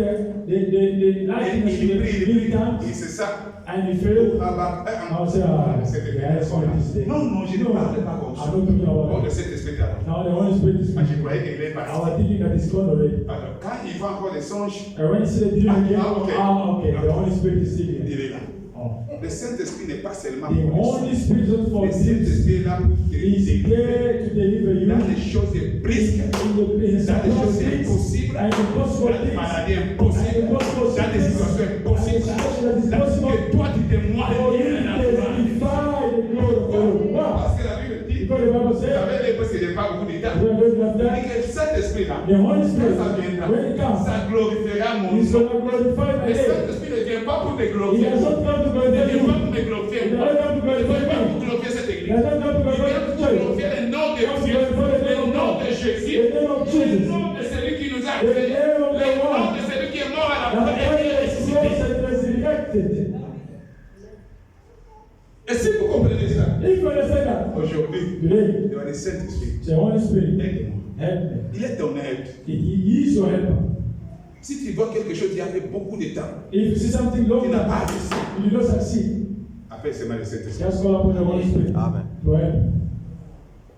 the likeness to the il tongues, c'est ça. and you fail, I'll say, Non, non, je ne parle pas comme ça. I'm not talking Oh, about le that. Saint-Esprit est là. Now the Holy Spirit is Moi, je croyais qu'il est I parti. was thinking that it's gone already. Alors, quand il voit encore des songes, And when you see the dream again, okay. okay, the Holy Spirit is still here. il est là. Oh. Le Saint-Esprit n'est pas seulement The pour Holy Spirit is not for le this. Saint-Esprit est là pour te He's délivrer there to deliver you. dans les choses brisques, dans les choses impossibles, and impossible dans les things. maladies impossibles, dans des situations impossibles, dans ce que toi tu te For moires you de to testify the glory of God. Wow. Parce que la Bible dit, Because the Bible says, j'avais les parce que je n'ai pas beaucoup de temps. we are going to have Il dit that. que cet esprit-là, The Holy Spirit, ça viendra, when it comes, ça glorifiera mon He's nom. going to glorify my Le name. Saint-Esprit ne vient pas pour te He glorifier. has not come to Il ne glorify vient you. pas pour me glorifier. He Il has not come to ne vient glorify pas me. pour glorifier cette He église. has not come to Il vient glorify pour the church. glorifier le nom de He comes to Dieu, glorify the le name of nom God. de Jésus, The name of le Jesus. nom de celui qui nous a The créés, name of the le nom one de celui qui est mort à la that croix et qui est was ressuscité. and resurrected. Et si vous comprenez ça, If you understand that, aujourd'hui, today, il y a le Saint-Esprit. the Holy Spirit, Aide-moi. help me. Il est ton aide. He is your helper. Si tu vois quelque chose qui a fait beaucoup de temps, If you see something long tu n'as pas time, réussi, you do not succeed, appelle seulement le Saint-Esprit. just call upon the Holy Spirit Amen. to help.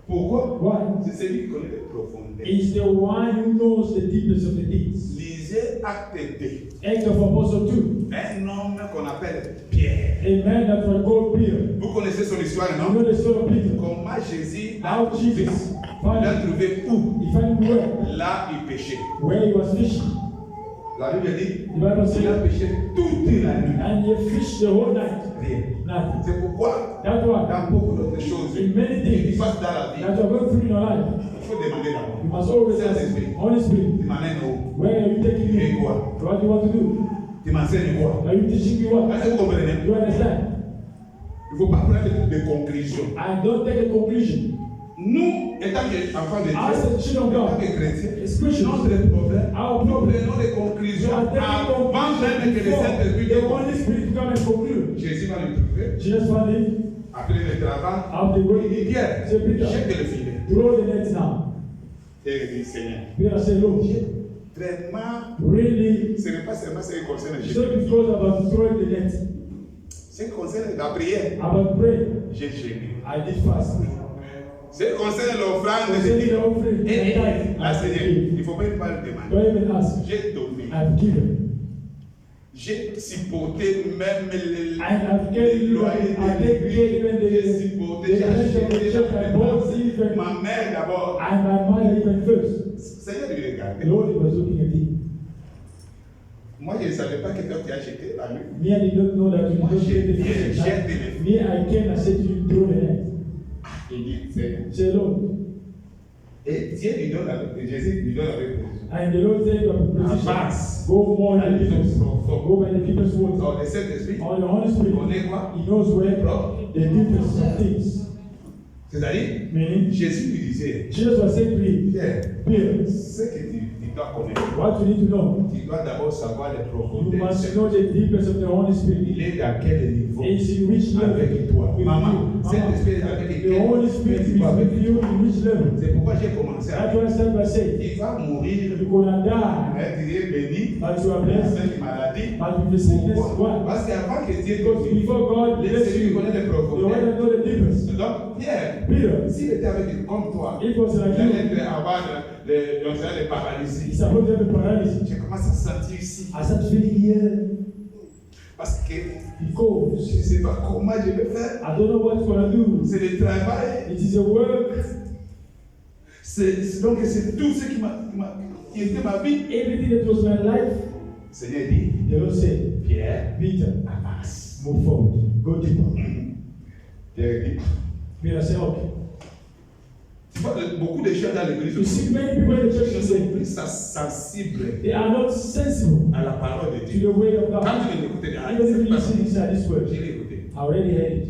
Pourquoi? Why? C'est celui qui connaît les profondeurs. He's the one who knows the deepness of the things. Lisez Acte 2. Acts of Apostle 2. Un homme qu'on appelle Pierre. A man that was called Peter. Vous connaissez son histoire, You non? know the story of Peter. Comment Jésus l'a How trouvé. Jesus Il l'a found, trouvé où? he found where? Là, il péchait. Where he was fishing. La Bible dit, The Bible il a says, péché toute la nuit. and he fished the whole night. Rien. Nothing. C'est pourquoi, That's why, dans beaucoup d'autres choses in many qui things passent dans la vie, that you're going through in your life, il faut demander you d'abord. must always ask, Saint-Esprit, Holy Spirit, tu m'amènes où? where are you taking Tu fais me? quoi? What do you want to do? Tu m'enseignes quoi? Are you teaching me what? Est-ce que vous comprenez? You understand? Il ne faut pas prendre de conclusion. I don't take a conclusion. Nous, étant enfants de As Dieu, a children of en tant God, que chrétiens, as Christians, notre problème, our nous problem prenons des is conclusions that taking avant même que le Saint-Esprit the ne Holy Spirit come and conclude. Jésus va le trouver. Jesus found him Après le travail, after il going, dit Pierre, say Peter, jette le filet. throw the net now. Et il dit Seigneur, Peter said, Lord, vraiment, really, ce n'est pas seulement ce qui concerne it's Jésus. not because about throwing the net, Ce qui concerne la prière, about praying. j'ai gêné. I did fast. Ce qui concerne l'offrande, j'ai Concerning dit. the offering, I died. Là, Seigneur, I il ne faut même pas le demander. don't even ask. J'ai donné. I've given. J'ai supporté même les I've given, loyers I de take l'église. even J'ai the supporté, j'ai acheté church, I bought even, ma mère d'abord. and my mother even first. Seigneur, il regarde. The Lord was looking at him. Moi, je ne savais pas que toi tu as acheté la nuit. Me, I did not know that you Moi, don't j'ai get the bien fish. jeté les Me, I came and said to you, throw the net. Il dit, Seigneur. Say, Lord. Et Dieu lui donne la Jésus lui donne la réponse. And the Lord said, Avance. go more than Allez, people's. donc, Go by the people's words. donc, le Saint-Esprit, Or the Holy il Spirit, connaît quoi? He knows where the deepest of things. C'est-à-dire, Meaning, Jésus lui disait, Jesus was saying to him, Pierre, Peter, ce que tu dois connaître. What you need to know. Tu dois d'abord savoir les You profondeurs. must know the deepness of the Holy Spirit. Il est à quel niveau It's in which level avec toi? with Maman, you. cet esprit est avec The Holy Spirit is avec with you in which level. C'est pourquoi j'ai commencé à That's what I start by saying. il va mourir, You're gonna die, mais tu es béni, but you are blessed. avec une maladie. But with the sickness, Pourquoi? why? Parce qu'avant que Dieu Because te dise, before God bless laissez-lui you, connaître les you want profondeurs. to know the deepest. Donc, Pierre, Peter, s'il était avec lui comme toi, it was il like allait you. avoir les paralysies. He's supposed to have a paralysis. Je commence à sentir ici. I start feeling here Parce que because je ne sais pas comment je vais faire. I don't know what I'm gonna do. C'est le travail. It is a work. Donc, c'est tout ce qui était ma vie. Everything that was my life, Seigneur dit, the Lord said, Pierre, Peter, avance. move forward, go deeper. Pierre dit, Peter said, okay. tu vois beaucoup de choses dans l'église You see many people in the church ne today, sont plus sensibles they are not sensible à la parole de to Dieu. the way of God. Quand tu l'écoutes, Even if you listen inside this word, j'ai écouté. I already heard it.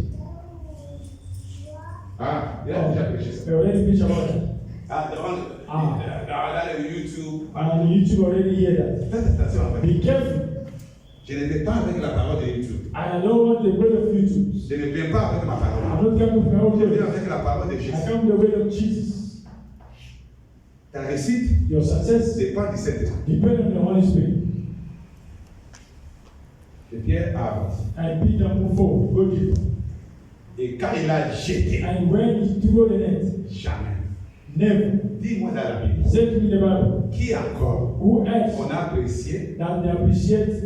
Ah, il a déjà prêché ça. I already preached about it. Ah, dans le YouTube. And YouTube already hear that. Faites attention avec. Be careful. Je ne vais pas avec la parole de YouTube. I don't want the word of YouTube. Je ne viens pas avec ma parole. I'm not coming with my own Je viens word. avec la parole de I Jésus. come with the word of Jesus. Ta réussite Your success dépend du Saint-Esprit. depends on the Holy Spirit. Et Pierre avance. And Peter moved forward, go deeper. Et quand il a jeté, And when he threw the net, jamais. never. Dis-moi dans la Bible, Say to me the Bible, qui encore who else on a apprécié that they appreciate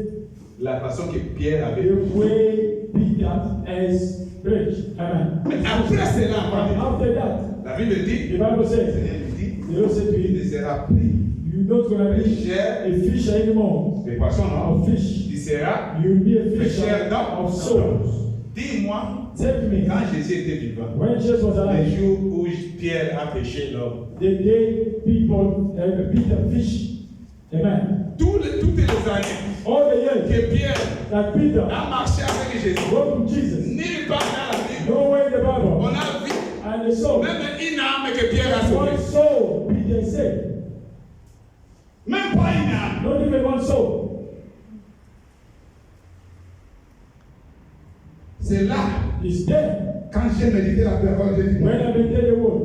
la façon que Pierre avait. the way Peter has preached? Amen. Mais après cela, And after that, la Bible dit, the Bible le says, Seigneur lui dit, the Lord said to il ne him, sera plus you're not going to be pêcheur a fisher anymore de poissons, non? of fish. Il sera. You'll be a fisher Pêcheur of souls. Dis-moi, Tell me, quand Jésus était vivant, when Jesus was les alive, jours où Pierre a pêché l'homme, the day people Peter fish, amen. toutes les années All the years que Pierre that Peter a marché avec Jésus, walked with Jesus, nulle part dans la Bible, nowhere in the Bible, on a vu and the soul, même une âme que Pierre a one sauvée. soul, Peter said, Même pas une âme. not even one soul. C'est là, It's there. quand j'ai médité la parole de Dieu, When I meditate the word,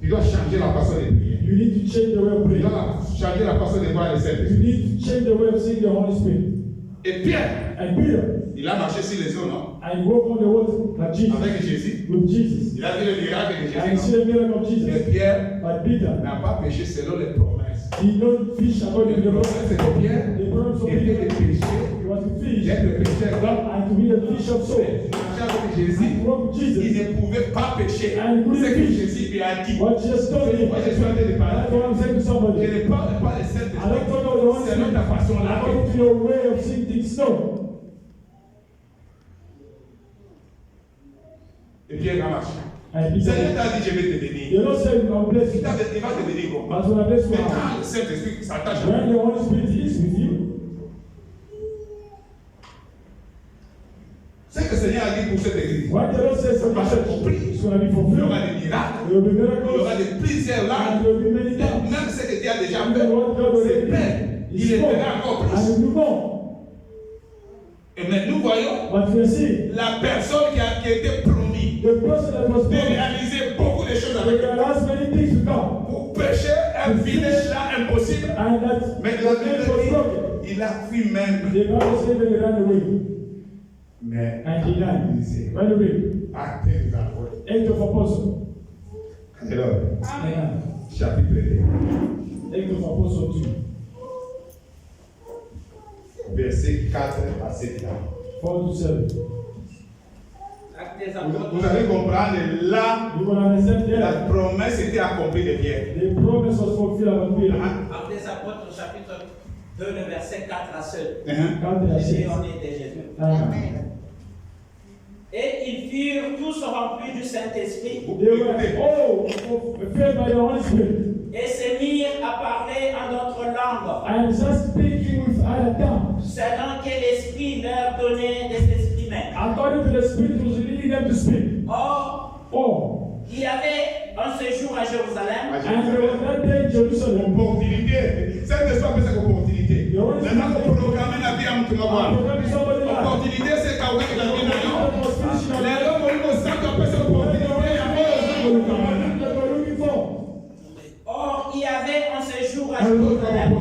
tu dois changer la façon de prier. you need to change the way of Tu praying. dois changer la façon de voir le You Saint-Esprit. need to change the way of seeing the Holy Spirit. Et Pierre, And Peter, il a marché sur les eaux, non? and walk on the water like Jesus, Avec Jésus. with Jesus, Il a vu le miracle de and Jésus, see the miracle of non? Jesus. Mais Pierre But Peter, n'a pas péché selon les promesses. he don't fish according to Les the promesses promise. de Pierre The promise of était de Peter, pécher, he was to fish d'être pécheur d'homme. and to be a fish of soul. Il marchait avec Jésus. And walk with Il Jesus. ne pouvait pas pécher. And C'est que fish. Jésus lui a dit. What Jesus told him. Moi, je suis en train de That's parler. what I'm saying to Je somebody. ne parle pas de I don't Saint-Esprit. talk about the Holy C'est notre Spirit façon là. according to your way of seeing things. No. Et Pierre a marché. And Le Seigneur Peter, t'a dit, je vais te the bénir. Lord said, I'll bless Il you. va te bénir comment? But when I bless you, Mais quand le Saint-Esprit s'attache à when toi, the Holy Spirit is with you, c'est que le Seigneur a dit pour cette église. what the Lord says for the church is going to be Il y fulfilled. aura des miracles. There will be Il y aura miracles de plusieurs and langues. there will be many Et times. même ce que Dieu a déjà Even what God fait, c'est already plein. did Il is est more fait encore and plus. will do more. Et maintenant, nous voyons But we are seeing la personne qui a été promis the person that was de born, réaliser beaucoup de choses they avec lui. realized many things to come. Pour pécher un village là impossible. And that Mais the la gate was Bible broken. dit, il a fui même. The Bible says when he ran away, Mais and he died. Ran away. acte des apôtres. Act of Apostle. Alors, Amen. chapitre 2, Act of Apostle 2. verset 4 à 7. 4 to 7. Actes des Vous apôtres. allez comprendre là, You will understand la there. promesse était accomplie de Pierre. The promise was fulfilled about Peter. Actes des apôtres, chapitre 2, le verset 4 à 7. God has Jésus said. en était Jésus. Amen. Et ils furent tous remplis du Saint-Esprit They were all filled by the Holy Spirit. et se mirent à parler en d'autres langues, I am just speaking with other tongues. selon que l'Esprit leur donnait de s'exprimer. According to the Spirit who was leading them to speak. Or, Oh, il y avait un séjour à Jérusalem. And there was that day in Jerusalem. Opportunité. C'est ne soit pas cette opportunité. Maintenant, on programme la vie à mon opportunité, c'est quand on a la vie. Les hommes ont cette opportunité. Or, il y avait un séjour à Jérusalem.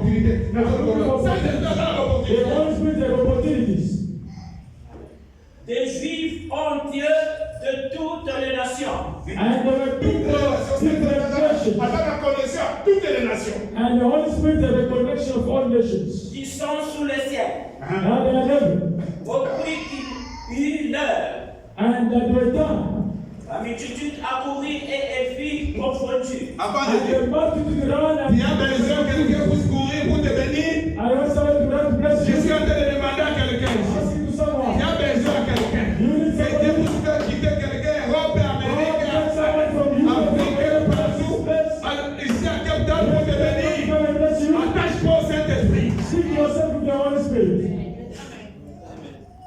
Des Juifs ont Dieu de toutes les nations. And there were people of different nations. Toutes les nations. And the Holy Spirit had a connection of all nations. Qui sont sous le ciel. Now they are heaven. Au prix qu'il eut l'heure. And that were done. La multitude accourut et elle fut confondue. Avant de And dire, the multitude ran il y and a besoin que quelqu'un puisse courir pour te bénir. I want someone to run to bless Je you. suis en train de demander à quelqu'un. Asking to Il someone. y a besoin à quelqu'un. Que Dieu puisse faire quitter quelqu'un, Europe et Amérique, Afrique, partout. Ici à Cape Town pour te bénir. Attache-toi au Saint-Esprit. Seek yourself with the Holy Spirit.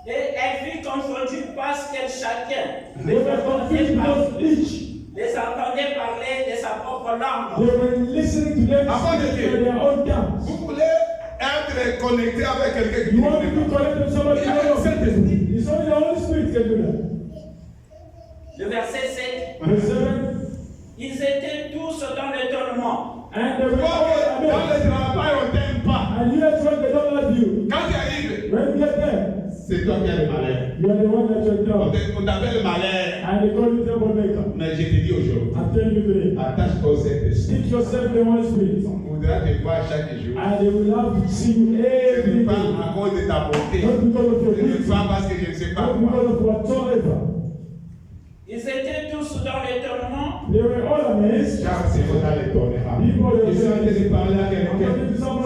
Et elle fut confondue parce qu'elle chacun They were confused because each les entendait parler de sa propre langue. they were listening to them speak in their own tongues. Vous voulez être connecté avec quelqu'un qui You ne want to connaît be pas. connected to somebody Il y you a le know. Saint-Esprit. It's only the Holy Spirit can do that. Le verset 7. Verse 7. Ils étaient tous dans l'étonnement. And they were Toi, all dans amazed. le travail, on t'aime pas. And you are told they don't love you. Quand tu arrives, When you get there, c'est toi qui as le malheur. you are the one that you're On down. t'appelle le malheur. And they call you troublemaker. Mais je te dis aujourd'hui, I'm telling you today. attache-toi au Saint-Esprit. Stick yourself in the Holy Spirit. On voudra te voir chaque jour. And they will love to see you Ce every n'est pas day. à cause de ta beauté. Not because of your Ce n'est beauty. pas parce que je ne sais pas Not quoi. because of whatsoever. Ils étaient tous dans l'étonnement. They were all amazed. Car c'est dans l'étonnement. Je suis en train de parler à quelqu'un.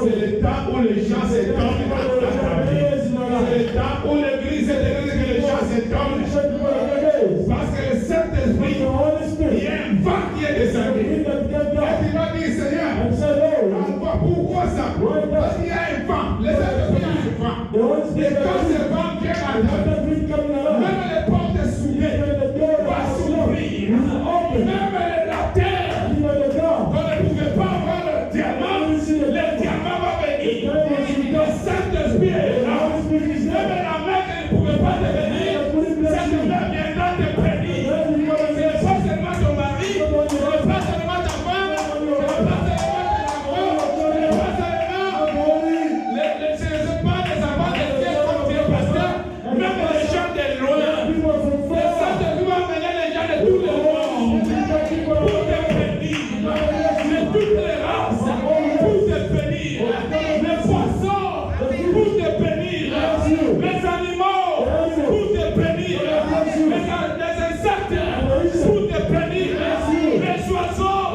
C'est le temps où les gens s'étonnent à ta vie. C'est le temps où l'église est l'église que les gens s'étonnent. Parce que le Saint-Esprit, il y a un vent qui est descendu. Et tu vas dire, Seigneur, pourquoi ça? Parce qu'il y a un vent. Le Saint-Esprit a un vent. Et quand ce vent vient à toi, même les portes s'ouvrent. Va s'ouvrir. Même la terre, on ne pouvait pas avoir le diamant va venir. Le Saint-Esprit est là. Même la main ne pouvait pas te bénir. Cette main viendra te bénir. Ce n'est pas seulement ton mari, ce n'est pas seulement ta femme, ce n'est pas seulement ton amour, ce n'est pas seulement les enfants de Dieu comme Dieu pasteur, même les gens de loin. Le Saint-Esprit va amener les gens de tous les mondes pour te bénir. De toutes les races pour te bénir. Les poissons pour te bénir. Les animaux pour te bénir. Les insectes pour te bénir. Les oiseaux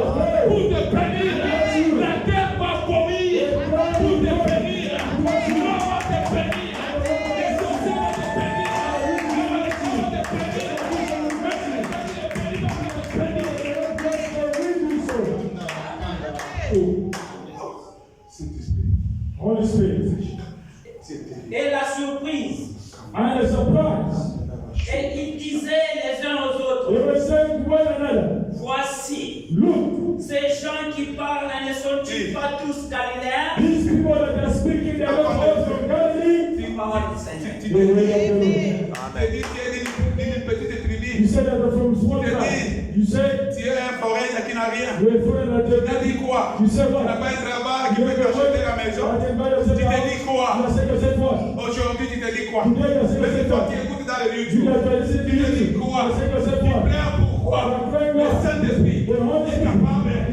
pour te bénir. La terre va vomir pour te bénir. L'eau va te bénir. Les sorciers vont te bénir. Les malédictions vont te bénir. Même les bénis vont te bénir. Holy Spirit. Et la surprise. And a surprise. Et ils disaient les uns aux They autres, were saying to one another, voici, look, ces gens qui parlent ne sont-ils pas tous galiléens? these people that are speaking, they are not all from Galilee. Parole du Seigneur. The way of the Lord. Une petite tribu. You said that they're from small town. You said Tu es un forêt qui n'a rien. you are friend that Tu t'as dit quoi? You said Tu what? n'as pas un travail qui peut t'acheter la maison. Tu t'es dit quoi? You said yourself what? Aujourd'hui, tu t'es dit quoi? Today you said Mais c'est toi yourself qui what? écoutes dans le You YouTube. are listening to Tu t'es dit you. quoi? You said yourself Tu what? pleures pourquoi? Le Saint-Esprit est capable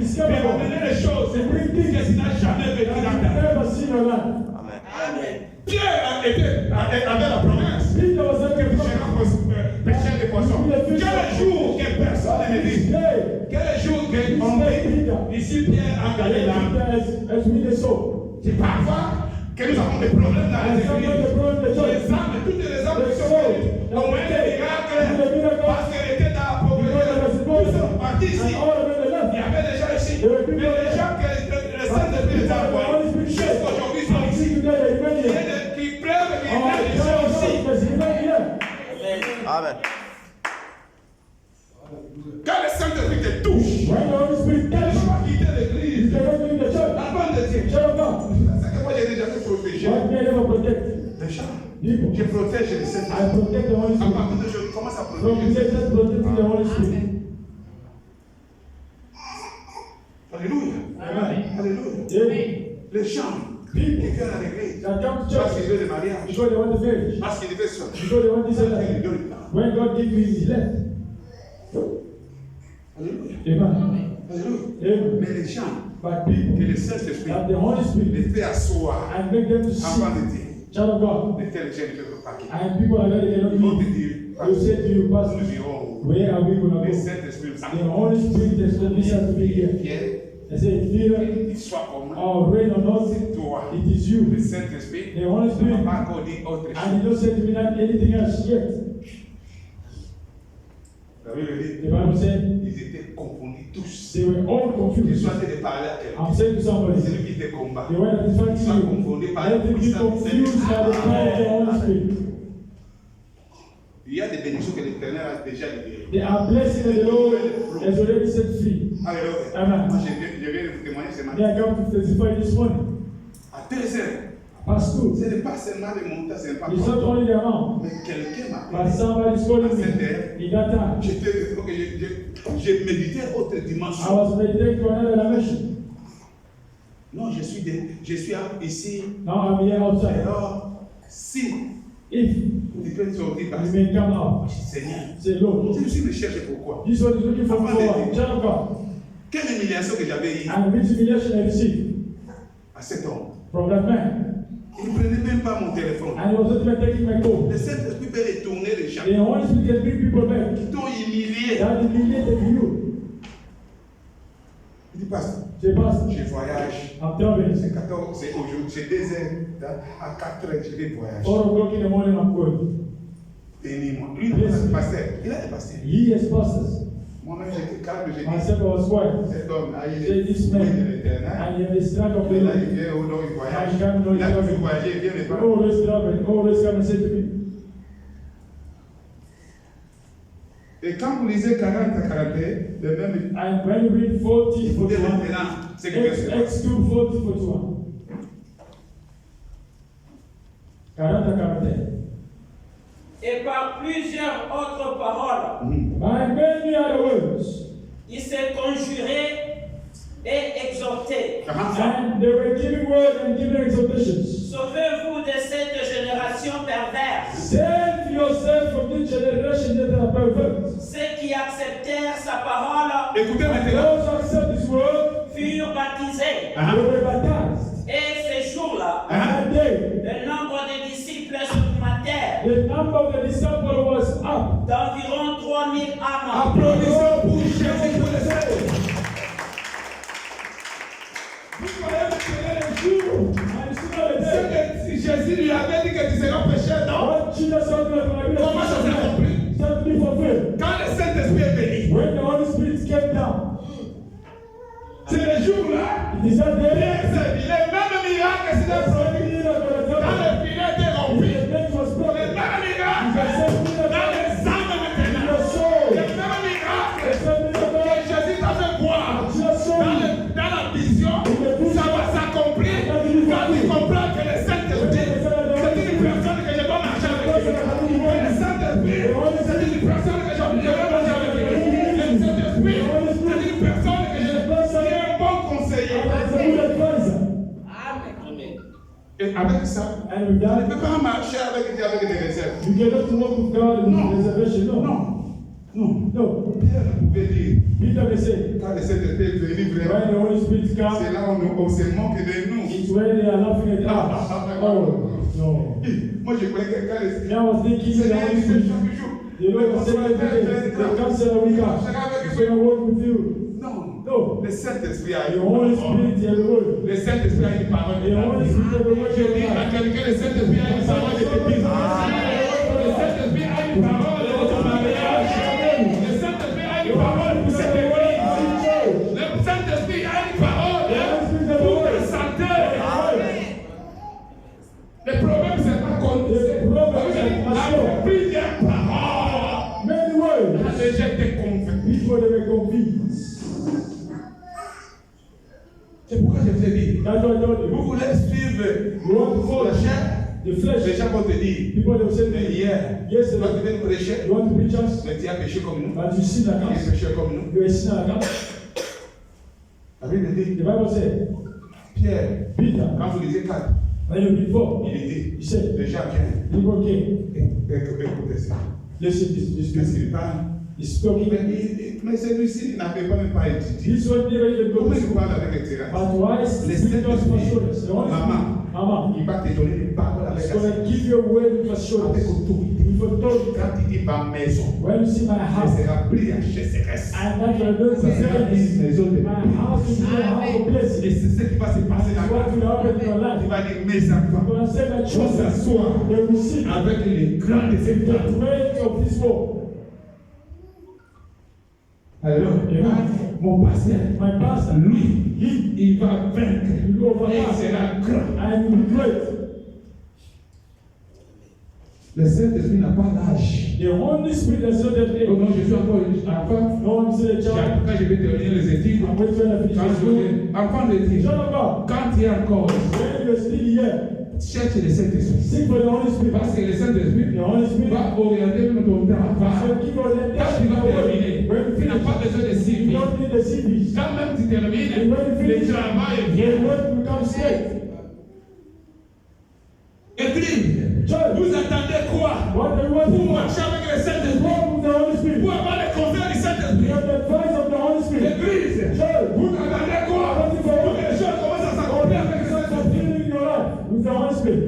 de ramener les choses que tu n'as jamais vécues dans ta vie. Never seen your life. Amen. Pierre avait la promesse. Peter was like a Pêcheur de poissons. Quel jour que personne ne dit. Hey, Quel jour qu'on dit. Ici, Pierre a gagné l'âme. as we the soul. C'est parfois que nous avons des problèmes dans les églises. Les âmes, toutes les âmes qui sont venues ont eu des miracles parce qu'elles étaient dans la pauvreté. Nous sommes partis ici. Il y avait des gens ici. Mais les gens que le Saint-Esprit les a envoyés jusqu'aujourd'hui sont ici. Il y a des qui pleurent et qui viennent ici. Amen. Quand le Saint-Esprit te touche, When the Holy Je protège le Saint-Esprit. I protect the Holy À Spirit. partir de je commence à From protéger le today, Saint-Esprit. just protecting the Holy Spirit. Alléluia. Amen. Alléluia. Amen. Les gens qui People viennent à l'église that come to parce church qu'ils veulent le mariage, because they want the marriage, parce qu'ils veulent ça. because they want this and Dieu lui that. donne le temps. When God gives you his left. Alléluia. Amen. Alléluia. Amen. Mais les gens But que people le Saint-Esprit that the Holy Spirit les fait asseoir and make them to avant see, de dire, child of God, de tels gens ne peuvent pas quitter. and people are that they cannot Ils vont te leave. dire, They say to you, nous Pastor, irons. where are we going to Le go? Saint-Esprit nous The Holy Spirit has told me to be here. Pierre, I say, Peter, il soit comme our rain on us, toi. it is you. Le Saint-Esprit The Holy ne Spirit, m'a pas encore dit autre and chose. he don't say to me not anything else yet. La Bible dit, The Bible said ils étaient confondus tous. they were all Ils confused. sont en train de parler à quelqu'un. I'm saying to somebody, C'est lui qui te combat. the way that is Ils fighting sont you, confondus par let la them be puissance du confused by the power of the Holy Spirit. Il y a des bénédictions que l'Éternel a déjà libérées. They are blessed that the Lord has already set free. Alléluia. Amen. Moi, je viens de vous témoigner ce They matin. are come to testify this morning. À 13 heures, Past two. ce n'est pas seulement les montants, ce n'est pas It's not toi. only the amount, Mais quelqu'un m'a but appelé. somebody's calling me in that time. J'ai médité autre I dimension. was meditating to another dimension. Non, je suis ici. Now I'm here outside. Alors, si If tu peux sortir par you may come out, Seigneur, say, Lord, si je suis me cherche pourquoi? this one is looking for me for what? Child of God. Quelle humiliation que j'avais eue And which humiliation I received à cet homme. from that man. Il ne prenait même pas mon téléphone. And he was not even taking my call. Le Saint-Esprit peut retourner les gens The Holy Spirit can bring people back. qui t'ont humilié. That humiliated you. Il dit, Pasteur, Say, Pastor, je voyage. I'm traveling. C'est 14, c'est aujourd'hui, c'est 2 heures. À 4 heures, je vais voyager. 4 o'clock in the morning, I'm going. Bénis-moi. Lui, il est un pasteur. Il est un pasteur. He has pastors. Moi-même, j'étais calme. J'ai dit, Myself, I was quiet. cet homme, là, il Say, est this de man, l'éternel. and he has the strength of the Et là, Lord. il vient au nord, il voyage. I can't know Il a his pu travel. voyager, il vient de pas. Always travel. Always come and say to me. Et quand vous lisez 40 à 41, le même. And when you read 40, Écoutez 41, maintenant ce que veut se passer. X2, 40, 41. 40 à 41. Et par plusieurs autres paroles, By many other words, il s'est conjuré et exhorté. and they were giving word and giving exhortations. Sauvez-vous de cette génération perverse. Save yourself from this generation that are perverse. Ceux qui acceptèrent sa parole Écoutez maintenant. Those who accept this word, furent baptisés. they were baptized. Et ces jours-là, And that day, le nombre de disciples supplémentaires the number of the disciples was up. d'environ 3000 âmes. Applaudissons pour Jésus pour le salut. Vous voyez le jour, and it's not a day. Si Jésus lui avait dit que tu seras pécheur, non? What Jesus said to the Comment ça s'est accompli? Set me fulfilled. Quand le Saint-Esprit est béni, When the Holy Spirit came down, c'est le jour-là. it is that day. Les mêmes miracles s'est produit. Quand le filet était rompu, les mêmes miracles dans les âmes maintenant. Les mêmes miracles que Jésus t'a fait voir dans la vision, ça va s'accomplir quand tu comprends que le Saint-Esprit, c'est une personne que je dois marcher avec lui. Le Saint-Esprit, c'est une personne que je dois marcher avec lui. Le Saint-Esprit, c'est une personne que je suis un bon conseiller. Et avec ça, And with on ne that, peut pas marcher avec Dieu avec des réserves. you cannot walk with God in No. reservation. No. Non. No. Pierre pouvait dire, Peter may say, quand le Saint-Esprit est venu when vraiment, the Holy Spirit c'est comes, là où on se moque de nous. it's when they are laughing at us. Oh, no. Moi, je croyais que quand le And I was thinking, the Seigneur Holy dit Spirit, chaque jour, the Lord was saying every day, the counselor will come. He's going to walk with you. non, No. le Saint-Esprit a The une Holy parole. Spirit has a word. Le Saint-Esprit a une parole. The Holy Spirit has a word. Je dis à quelqu'un, le Saint-Esprit a une parole de tes fils. Le Saint-Esprit a une parole de ton mariage. Le Saint-Esprit a une parole pour cette église. Le Saint-Esprit a une parole pour ta santé. Le problème, c'est pas qu'on a plusieurs paroles. Many words. Les gens étaient convaincus. People they were convinced. C'est pourquoi je vous ai dit, That's what I told vous you. voulez suivre You want to la follow chair, The flesh. Les gens vont te dire, People they will say, mais hier, yes, tu vas devenir prêcher, you want to preach us? mais tu as péché comme nous. But you sin like Tu us. es péché comme nous. You are sin like us. La Bible dit, The Bible says, Pierre, Peter, quand vous lisez 4, when you read 4, il dit, he said, les gens viennent. people came. Écoutez ça. Listen, this Qu'est-ce qu'il parle? is talking. Mais celui-ci n'avait pas même pas étudié. This one never even Comment goes. il parle avec excellence? But why is Les the Spirit of assurance? The Holy Maman, Spirit, Mama, il va te donner des paroles avec is going to assurance. give you a word with assurance. Avec autorité. With authority. Quand il dit ma maison, When you see my elle house, sera prise à CCRS. and that you are going to Ça sera une say, maison de my house is a house of Et blessing. c'est ce qui va se passer dans What ta will happen in your vie. life? Il va dire mes I'm enfants going to say my vont children, s'asseoir they will see avec les grands de cette the table. great of this world. Alors, mon pasteur, My pastor, lui, il va vaincre. he will Et il overcome sera grand. and he will be great. Le Saint-Esprit n'a pas l'âge. The Holy Spirit has not that age. Donc, je suis encore enfant. No one is a child. Quand je vais terminer les études, I'm waiting when I finish quand my je school. vais enfant d'études, Son of God, quand tu es encore, when you're still here, cherche le Saint-Esprit. seek for the Holy Spirit. Parce que le Saint-Esprit The Holy Spirit va orienter ton travail. will give you the Quand tu vas terminer, when you tu n'as finish. pas besoin de You suivi. don't need the CVs. Quand même tu termines, And when you le finish, travail the vient. work will come straight. Église, Church, vous attendez quoi? what do you want Pour to marcher avec le Saint-Esprit, walk with the Holy Spirit? pour avoir les conseils du You Saint-Esprit. have the advice of the Holy Spirit. Église, Church, vous attendez quoi? Pour que les choses commencent à s'accomplir avec le Saint-Esprit. fulfilling your life with the Holy Spirit.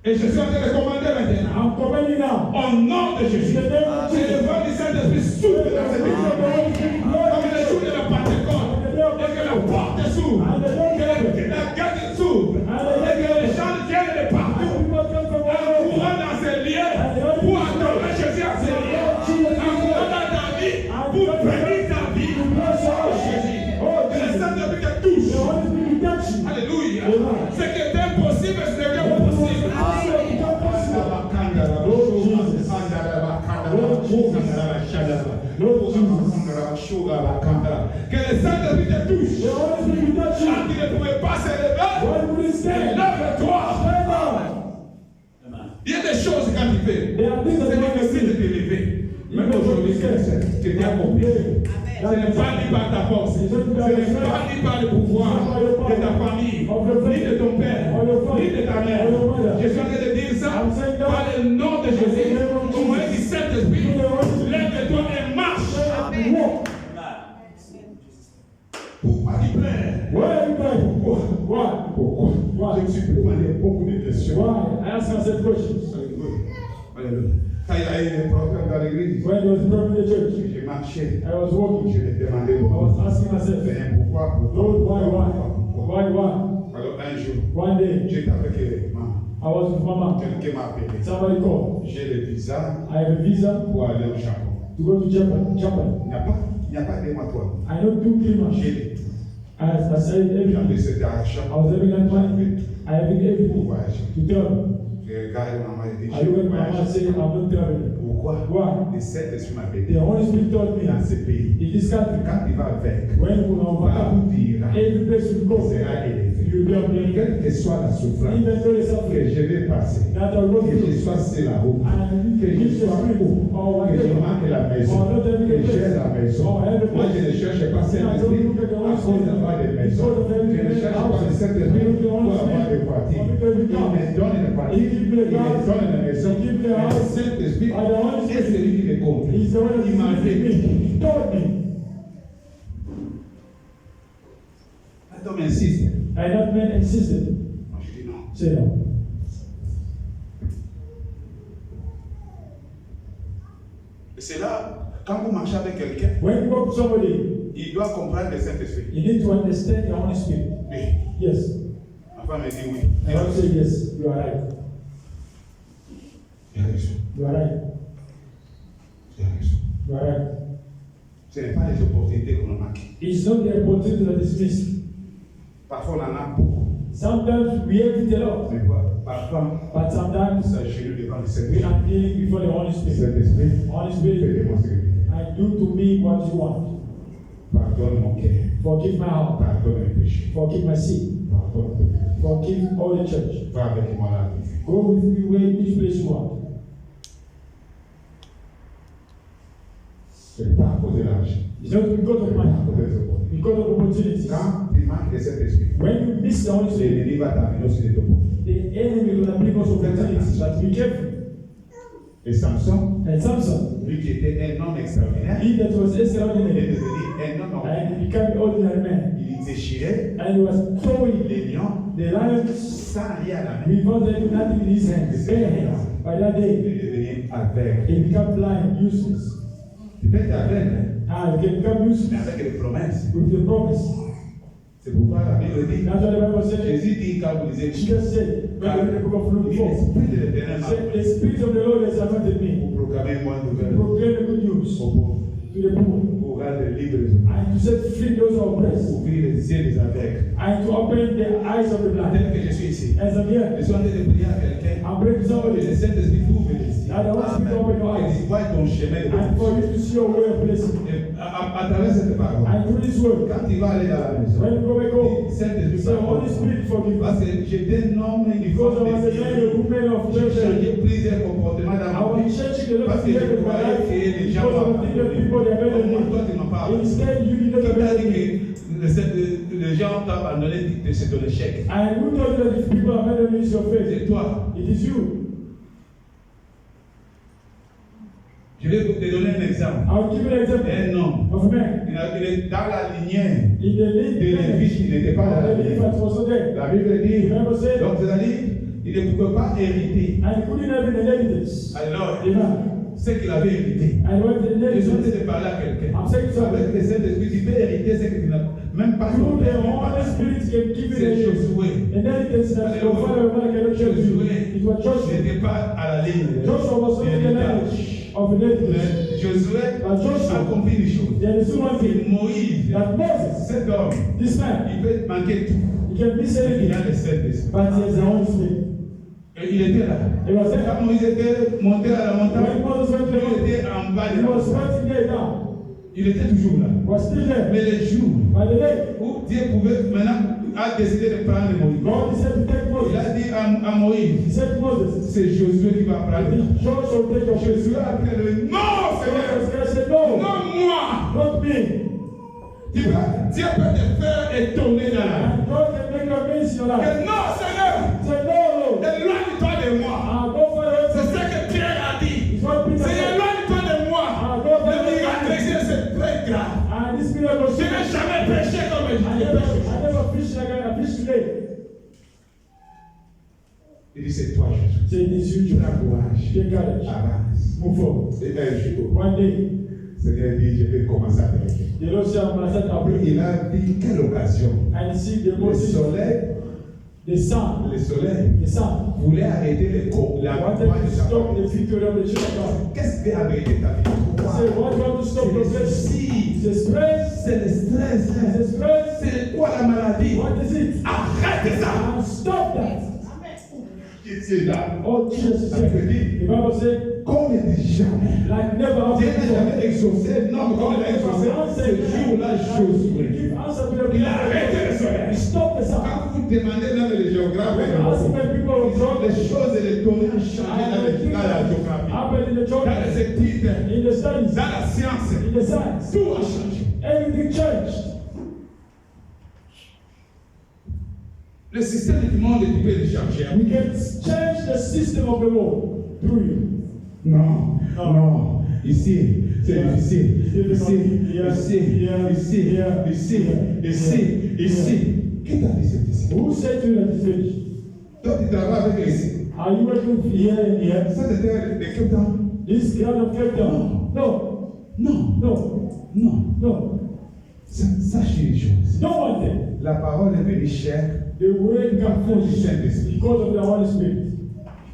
Et je suis en train de commander maintenant. I'm commanding now. Au nom de Jésus, In the name of que le Jesus. vent du Saint-Esprit souffle dans cette Spirit of the église. Holy Spirit, Comme Lord, le jour de la Pentecôte, et que la porte s'ouvre, que la gate s'ouvre, et que les gens viennent de partout, people come from all en over. courant dans ces lieux, pour adorer Jésus en ces lieux, en courant dans ta vie, pour bénir ta vie. Oh Jésus, que le Saint-Esprit te touche. The Holy Spirit touch you. Alléluia. Ce qui est impossible, ce n'est pas possible. Que le Saint-Esprit te touche. The Holy Spirit touch you. Quand tu ne pouvais pas se lever, Why would he stand? lève-toi. Stand up. Il y a des choses quand tu fais. There are things that C'est you can difficile de do. te lever. Même aujourd'hui, que tu as compris. Ce n'est pas ni par ta force, ce n'est pas ni par le pouvoir de ta famille, ni de ton père, ni de ta mère. Je suis en train de dire ça par le nom de Jésus, au moyen du Saint-Esprit. Lève-toi et marche. Walk. Pourquoi tu pleures? Why are you praying? Why? Pourquoi? Je me suis demandé beaucoup de questions. Why? I ask myself questions. Alléluia. Quand il y a eu des problèmes dans l'église, When there was a problem in the church, j'ai marché. I was walking. Je me demandais I was asking myself, Seigneur, pourquoi? Lord, why? Alors un jour, One day, j'étais avec maman. I was with my mom. Quelqu'un m'a appelé. Somebody called. J'ai le visa I have a visa pour aller au Japon. to go to Japan. Il n'y a pas de moi toi. I know 2-3 months. J'ai les tout. As I said, everything. J'avais cet argent I was having that pour money. I having pour everything voyager. to travel. J'ai regardé maman et dit, I je look vais at my mom and voyager. say, I'm not traveling. Pourquoi? Why? Le Saint-Esprit m'avait The dit, Holy Spirit told me, dans ce pays, in this country, quand il va vaincre, when we are partout overcome, il ira, every place you go, il sera élevé. you will be uplifted. Quelle que soit la souffrance Even though it's que suffering, je vais passer, that I go que je through, sois sur la route, and que je give the sois Spirit, haut, or que je whatever, manque la maison, or not having que a place, j'ai la maison. or have a Moi, je place. ne cherche pas Saint-Esprit à cause d'avoir des maisons. Je ne cherche pas le Saint-Esprit pour avoir des voitures. Il me donne une voiture, il me donne une maison. Mais le Saint-Esprit est celui qui me conduit. He's the one Il m'a that dit, He told me. cet homme insiste. And that man insisted. Moi, je dis non. Say no. Et c'est là, quand vous marchez avec quelqu'un, When you walk with somebody, il doit comprendre le Saint-Esprit. you need to understand the Holy Spirit. Oui. Yes. Ma femme me dit oui. I don't say yes. You are right. Il a raison. You are right. Il a raison. You are right. Ce n'est pas les opportunités qu'on a manquées. It's not the opportunity that is missing. Parfois, on en a beaucoup. Sometimes we have it a lot, Mais parfois, but on sometimes s'agenouille devant le we Saint-Esprit. are kneeling before the Holy Spirit. Saint-Esprit, Holy Spirit, fais-moi ce que tu veux. I do to me what you want. Pardonne mon cœur. Forgive my heart. Pardonne mes péchés. Forgive my sin. Pardonne Forgive all the church. Va avec moi là. Go with me where each place you want. Ce n'est pas à cause de l'argent. It's not because of money. Because of opportunities. Quand tu manques de cet esprit, When you miss the Holy Spirit, l'ennemi va t'amener aussi des topos. the enemy will bring us opportunities. But be careful. Et Samson, And Samson, lui qui était un homme extraordinaire, he that was il est extraordinary, devenu un homme ordinaire. and he became an ordinary man. Il déchirait And he was throwing les lions the lions sans rien à la main. without having nothing in his hands, bare hands. By that Il day, est devenu aveugle. he became blind, useless. Tu peux être aveugle, Ah, he can become mais useless avec les promesses. with the promise. C'est pourquoi la Bible dit, That's what the Bible said. Jésus dit quand vous lisez, Jesus said, when we read the book of Luke il dit, 4, l'Esprit de l'Éternel he m'a said, the Spirit of the Lord has anointed me pour proclamer une bonne to nouvelle proclaim the good news aux pauvres, to the poor, pour rendre libre les hommes, and to set free those who are pour oppressed, ouvrir les yeux des aveugles. and to open the eyes of the blind. Tel que je suis ici, As I'm here, je suis en train de prier à quelqu'un. I'm praying to Et somebody, le Saint-Esprit ouvre les yeux. that the Holy Spirit open your Et eyes, tu vois ton chemin de and for bénédiction. you to see your way of blessing. Et à travers cette parole, And through this word, quand tu vas aller dans la maison, when you go back home, dis, Saint-Esprit, say, Holy Spirit, forgive us. parce que j'étais un homme Because I was a uniforme. man, a woman of J'ai church. changé plusieurs comportements dans I ma was vie. changing a lot Parce of que things je in my croyais life que les gens because I was thinking that people they are better than Comment toi me. tu m'as pas abandonné? Instead, you did not Qui t'a abandon dit me. que les gens t'ont abandonné, c'est ton échec. And who told you that if people are better than you, it's your faith? C'est toi. It is you. Je vais te donner un exemple. I'll give you an example Un homme, of a man. il est dans la lignée In the de lineage Lévi, il n'était pas dans la of the lignée. Levites was not there. La Bible dit, The Bible said, donc c'est-à-dire, il ne pouvait pas hériter. and he couldn't have an inheritance. Alors, Amen. ce qu'il avait hérité. And what the Je suis en train inheritance, de parler à quelqu'un. I'm saying something. Avec le Saint-Esprit, tu peux hériter ce que tu n'as même pas Through compris. the Holy Spirit can give you C'est the Josué. inheritance that your father or mother cannot give you. It was Josué Joshua. n'était pas à la ligne. Joshua was not in the lineage of inheritance. Mais Josué Joshua a compris une chose. There is one C'est thing Moïse, that Moses, cet homme, this man, il peut manquer tout. he can miss Il anything, a le Saint-Esprit. but he has the Holy Spirit. Et il était là. He was there. Quand Moïse était monté à la montagne, When Moses went to the il mountain, était en bas de he la was montagne. waiting there down. Il était toujours là. Was still there. Mais les jours By the day, où Dieu pouvait maintenant a décidé de prendre Moïse. God said to take Il Moses. a dit à Moïse, He said to Moses, c'est Josué qui va prendre. Joshua will take your place. Josué a pris le non, Seigneur, Moses said, no, non moi. not me. Dieu peut te faire étonner dans la vie. And God can make a mess in your life. Que non, Seigneur, Say, no, Lord. éloigne-toi de moi. Go for it. C'est ce que Pierre a dit. It's what Peter C'est said. éloigne-toi de moi. Le miracle ici, c'est très grave. And this miracle was Je n'ai jamais péché comme je péché. I never fished like I fished today. Il dit, c'est toi, Jésus. Say this you Prends courage. take courage. Avance. Move forward. Et un jour, One day, Seigneur dit, je vais commencer à prier. the Lord said, I'm going to start to pray. Il a dit, quelle occasion. And see the Le Moses, soleil, the sun, voulait arrêter la wanted campagne to de sa stop famille. the victory of the church of God. Qu'est-ce qui a arrêté ta vie? Say, what you want to stop the C'est le blessing? souci, The stress, c'est le stress, the stress. c'est quoi la maladie? What is it? Arrête ça! And stop that. Qui est là? Oh, Jesus said, the Bible said, Comme il dit jamais. like never Dieu happened n'a jamais before. exaucé. Non, mais comme il a exaucé, ce jour-là, Josué. Give answer to the Il a arrêté le soleil. Stop the sun. Quand vous demandez même les géographes, When you ask when people of ils ont God, des choses et les données ont changé dans la géographie. happen in the church, Dans les études, in the studies, dans la science, in the science, tout a changé. everything changed. Le système du monde, tu peux le changer. We can change the system of the world through you. Non, non. Ici, c'est difficile. Ici. Qui t'a dit c'est ici? Who said to you that it's finished? Toi, tu travailles avec ici. Are you working here and here? Ça, c'était de Cape Town. This kind of Cape Town? No, Non, no, non. no. Sache une chose. No one thing. La parole est venue chère The word à comes cause forth du Saint-Esprit. because of the Holy Spirit.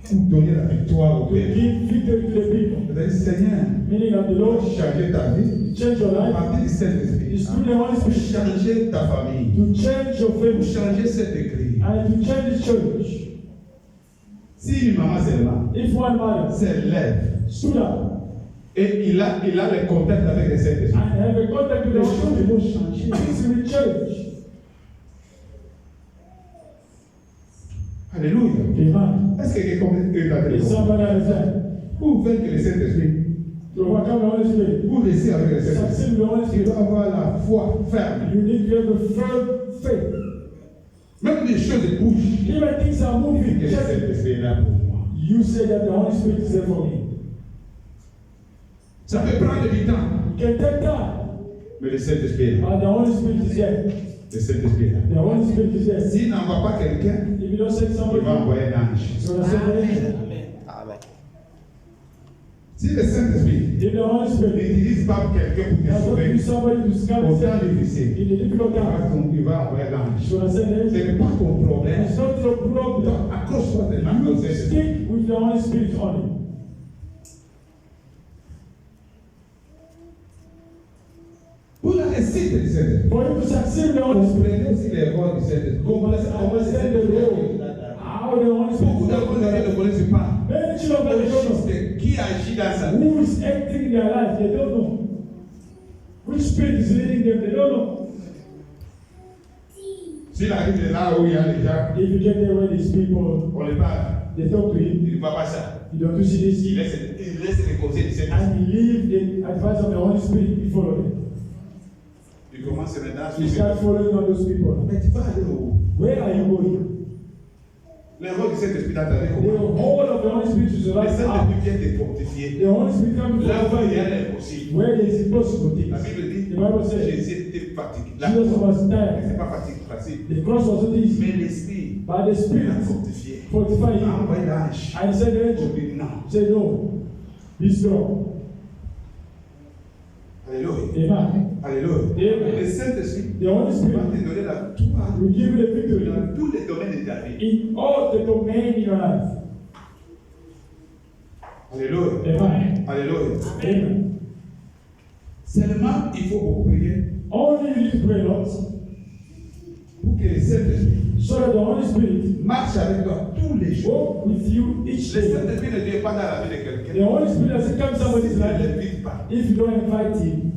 Pour donner la victoire au To peuple. give victory to the people. Vous avez dit, Seigneur, Meaning that the Lord changer ta vie. change your À life. partir du Saint-Esprit. It's through the Holy Pour Spirit. changer ta famille. To change your Pour family. changer cette église. And to change the church. Si une maman seulement If one mother s'élève stood up et il a le contact avec le Saint-Esprit, and have a contact with les the choses Holy vont Spirit, changer. things will change. Alléluia. Amen. Est-ce que quelqu'un est dans Is somebody understand? Pour faire que le Saint-Esprit, To overcome the Holy Spirit, pour rester avec le Saint-Esprit, succeed with the Holy tu Spirit, dois avoir la foi ferme. you need to have a firm faith. Même les choses bougent. Even things are moving. Que le Saint-Esprit est là pour moi. You say that the Holy Spirit is there for me. Ça peut prendre du temps. It can take time, Mais le Saint-Esprit est là. but the Holy Spirit is there. Le Saint-Esprit est là. The Holy Spirit is there. S'il n'envoie pas quelqu'un, If you don't send il somebody, va envoyer un ange. it's going to send an angel. Si le Saint-Esprit If the Holy Spirit n'utilise pas quelqu'un pour te has not sauver, used somebody to scan au the temps sin difficile, in a difficult time, il va envoyer l'ange. it's going to send an Ce angel. n'est pas ton problème. It's not your problem. Donc, accroche-toi de l'ange au You Saint-Esprit. stick with the Holy Spirit only. Pour la réussite du Saint-Esprit, For you to succeed with the Holy Spirit, comprenez aussi les rôles du Saint-Esprit. Comprenez comment c'est understand the role, how the Holy Beaucoup Spirit d'entre ne connaissent pas. Many children Au don't know juste qui agit dans sa vie. who is acting in their life. They don't know. Which spirit is leading them. They don't know. S'il arrive là où il y a les gens, If you get there where these people, on les parle. they talk to him, Il ne voit pas ça. you don't see this, Il laisse les conseils du Saint-Esprit. and he leave the advice of the Holy Spirit, you follow them. Tu commences maintenant à You suivre. start following all those people. Mais tu vas aller où? Where are you going? Le rôle du Saint-Esprit dans ta vie, The comment? whole of the Holy Spirit is Le alive. Saint-Esprit vient te fortifier. The Holy Spirit comes to Là où il y a fight l'impossible. where there is impossible things. La Bible dit, The Bible says Jésus était fatigué. La Jesus croix, was c'est tired. pas facile. The cross was not easy, Mais l'Esprit but the l'a Spirit fortifié. fortified Il a him. envoyé l'ange. And he said, the Pour angel, dire non. say no, be strong. Alléluia. Amen. Alléluia. Amen. Le Saint-Esprit The Holy va Spirit te donner la victoire will give you the victory dans tous les domaines de ta vie. in all the domain in your life. Alléluia. Amen. Alléluia. Amen. Seulement, il faut beaucoup prier Only you need to pray, Lord, pour que le Saint-Esprit so that the Holy Spirit marche avec toi tous les jours. walk with you each Le day. Saint-Esprit ne vient pas dans la vie de The quelqu'un. Holy Spirit doesn't come Si somebody's tu ne life l'invites pas, if you don't invite him.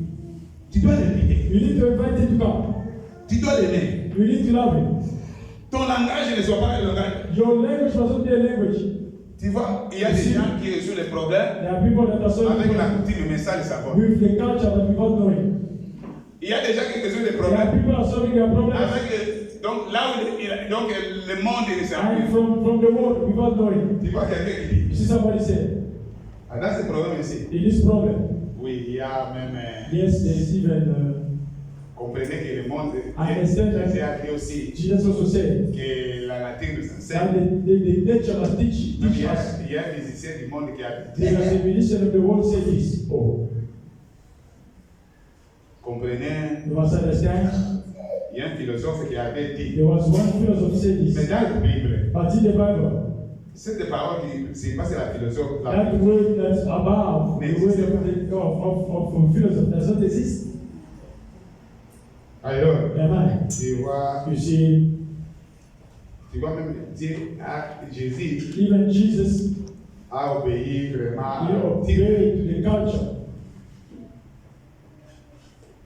tu dois l'inviter. You need to invite him to come. Tu dois l'aimer. You need to love him. Ton langage ne soit pas un langage. Your language must not be a language. Tu vois, il y a des gens qui résolvent les problèmes There are people that are so avec la coutume, mais sans le savoir. with the culture but without knowing. Il y a des gens qui résolvent les There are problèmes people that are solving their problems donc là où donc le monde est and ressemblé. from the world without knowing. Tu vois quelqu'un qui dit, You see somebody say, ah, dans ce problème ici, in this problem, oui, il y a même, yes, there is even, comprenez que le monde, understand that Jésus a dit aussi Jesus also said que la nature nous that enseigne. the nature must teach Donc, us. il y a un musicien du monde qui a dit, There is a musician of the world say this. Oh, comprenez, you must understand. il y a un philosophe qui avait dit, There was one philosopher say mais this, dans la Bible, but in the Bible, cette parole qui, c'est pas c'est la philosophe, la that word that's above the word of philosophy does not exist. Alors, Amen. tu vois même Dieu à Jésus Even Jesus, a obéi vraiment he au type. obeyed to the culture.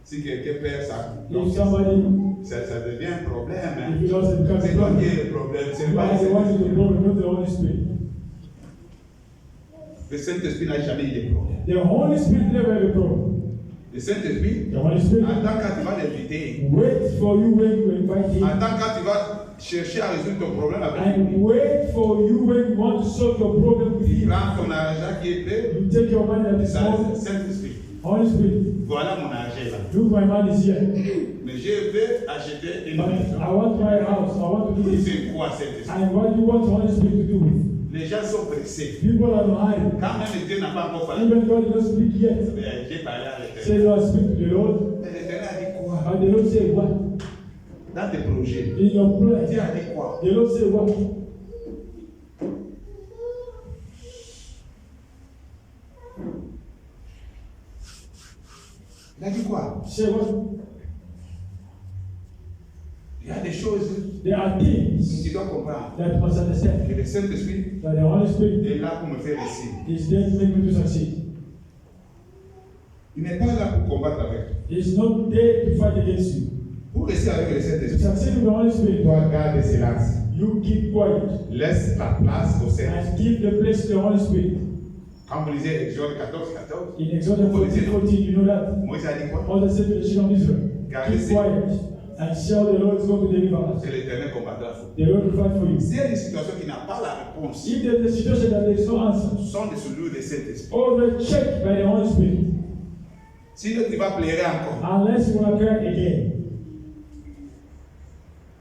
Si quelqu'un perd ça, If somebody, ça devient un problème. if he doesn't become C'est a toi qui problem, es le problème, c'est you pas are the one with the le problem, not the Holy Spirit. Saint-Esprit n'a jamais eu de problème. The Holy Spirit never had a problem. Le Saint-Esprit, The Holy Spirit attends quand tu vas l'inviter, wait for you when you invite him, attends quand tu vas chercher à résoudre ton problème avec lui. and wait for you when you want to solve your problem with Tu him. prends ton argent qui est fait, You take your money at the ça, small. Saint-Esprit. Holy Spirit, Voilà mon argent là. look, my man is here. Mais je vais acheter une But maison. I want my house. I want to do this. C'est quoi Saint-Esprit? And what do you want the Holy Spirit to do with? Les gens sont pressés. People are in hurry. Quand même Dieu n'a pas encore parlé, Even God did not speak yet. j'ai parlé à Say, l'Éternel. Lord, speak to the Lord. Mais l'Éternel a dit quoi? And the Lord say, what? Dans tes projets, In your Dieu prayer. a dit quoi? The Lord say, what? Il a dit quoi? Say what? Il y a des choses There are que things tu dois comprendre. that you must understand. Que le Saint-Esprit That the Holy Spirit est là pour me faire réussir. is there to make me to succeed. Il n'est pas là pour combattre avec toi. He's not there to fight against you. Pour réussir avec le To Saint-Esprit, succeed with the Holy tu Spirit, dois garder silence. You keep quiet. Laisse la place au And Saint-Esprit. give the place to the Holy Spirit. Quand vous lisez Exode 14, In Exodus 14, you know that. Moïse a dit quoi? Moses said to the children of Israel, Gardez keep quiet and shout the Lord is going to deliver us. C'est l'Éternel combattra pour vous. The Lord will fight for you. S'il y a une situation qui n'a pas la réponse, If there is a situation that there is no answer, sont des cellules de Saint-Esprit. always check by the Holy Spirit. Sinon, tu vas pleurer encore. Unless you want to cry again.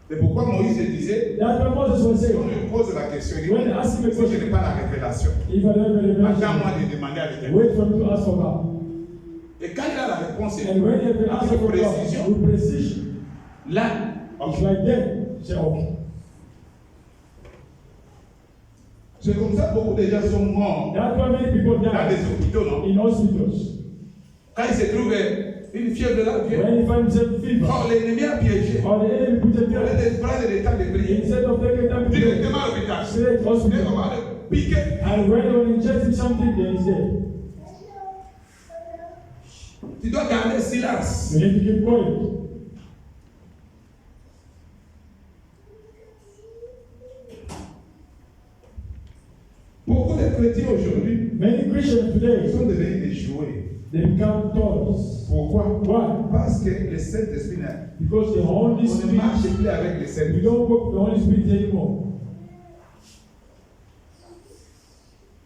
C'est pourquoi Moïse disait, That's what Moses was si saying. on lui pose la question, il dit, When ask him a si je question, n'ai pas la révélation, if I don't have a revelation, attends-moi de demander à l'Éternel. wait for me to ask for God. Et quand il a la réponse, il And when you have an answer avec for God, précision, with precision, là, it's like that. Say, okay. c'est comme ça que beaucoup de gens sont morts That's why many people dans die des hôpitaux, non? in hospitals. Quand il se trouve une fièvre de la vie, When you find yourself fever, quand l'ennemi a piégé, or the enemy put a au lieu fear, de prendre le temps de prier, instead of taking time to pray, directement à l'hôpital, straight mais on hospital. va le piquer. And when you inject him something, then he's dead. Tu dois garder silence. You need to keep quiet. Beaucoup de chrétiens aujourd'hui Many Christians today, sont devenus des jouets. they become toys. Pourquoi? Why? Parce que le Saint-Esprit, Because the Holy on ne Spirit, marche plus avec le we Saint-Esprit. don't work with the Holy Spirit anymore.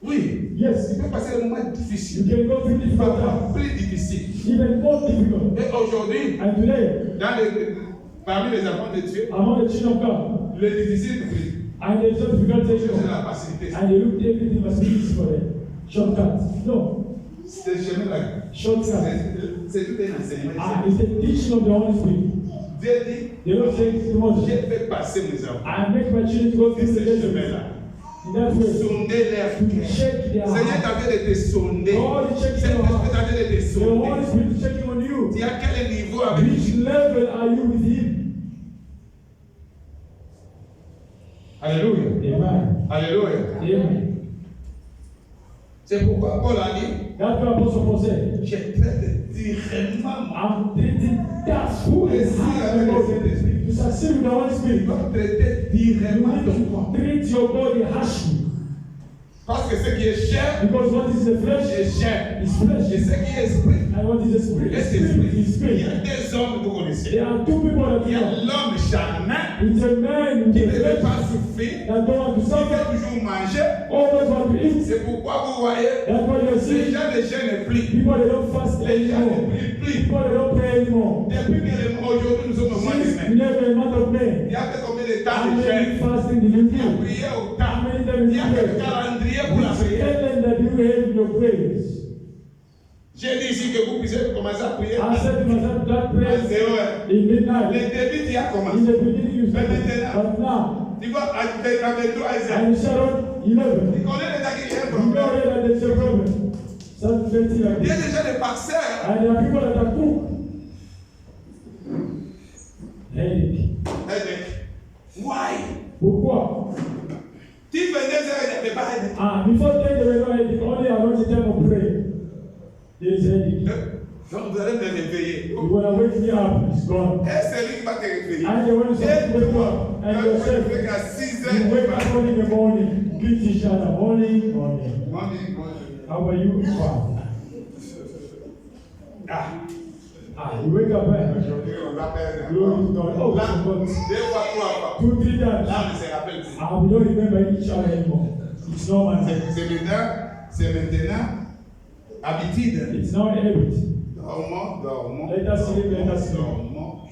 Oui. Yes, Tu peux passer un moment you difficile. can go through difficult Parfois times, plus difficile. even more difficult. Et aujourd'hui, And today, parmi les enfants de Dieu, among the children of God, le difficile de prier, and there's no difficulty c'est anymore, la facilité. and they look everything must be easy for them. Shortcut. No, C'est le chemin là. shortcut. C'est tout un enseignement. Ah, it's the teaching of the Holy Spirit. Dieu dit, The Lord says to Moses, j'ai fait passer mes enfants. I make my children to go C'est through the ce desert. chemin-là. In that way, Sonder leur to cœur. check their Seigneur, heart. t'avais de te sonder. God is checking your Saint-Esprit, heart. t'avais de te The Holy sonder. Spirit is checking on you. Tu as quel niveau avec Which lui? level are you with Him? Alléluia. Amen. Alléluia. Amen. C'est pourquoi Paul a dit, That's what Apostle Paul said. je traite directement I'm treating that pour who is réussir high avec le above. Saint-Esprit. To succeed with the Holy Tu Spirit, dois traiter you directement need ton corps. to treat your body harshly. Parce que ce qui est cher Because what is the flesh est cher. is Et flesh. ce qui est esprit And what is the spirit? est Spirit esprit. is Il y spirit. a des hommes que vous connaissez. There are two people that Il y you a know. l'homme charnel It's a man qui with ne the veut flesh pas souffrir, that don't want to qui suffer, veut toujours manger. always want to eat. C'est pourquoi vous voyez, That's why you're les seeing gens ne jeûnent plus. people that don't fast Les gens ne anymore. prient plus. People that don't pray anymore. Depuis que aujourd'hui nous sommes au mois de Since mai, we have a month of May, il y a fait combien de temps how de many jeûne? fasting did you Il y a do? prié au How temps. many times Il y a fait le did you pray? calendrier pour la Which prière. calendar do you have in your prayers? J'ai dit ici que vous puissiez commencer à prier I said to myself, that à prayer 0 heure. in midnight. Le début, tu as In commencé. the beginning you Mais said, maintenant, but now, tu vas à 23 heures. and you shout out Tu 11. connais déjà qu'il y a un You know problème. that there's a problem. Something like Il y a this. déjà des pasteurs. And there are people that are cook. Headache. Why? Pourquoi? Tu venais dire qu'il n'y avait pas headache. Ah, before then there were no headache, only around the time of prayer. There is headache. Donc vous allez me réveiller. You wanna wake me up, it's gone. Et c'est lui qui va te réveiller. And the one who's Et wake toi, up, tu and vas yourself, te réveiller à 6 you heures. wake up early in the morning, greet each other, morning. How are you? Fine. You wake up, Aujourd'hui, on l'appelle. glory to God. Oh, Là, God. 2 fois, 3 fois. 2, 3 times. Là, on ne se rappelle plus. We don't remember each other anymore. It's no man. C'est maintenant habitude. It's now habit. Dormons. Let us sleep, let us sleep. Dormons.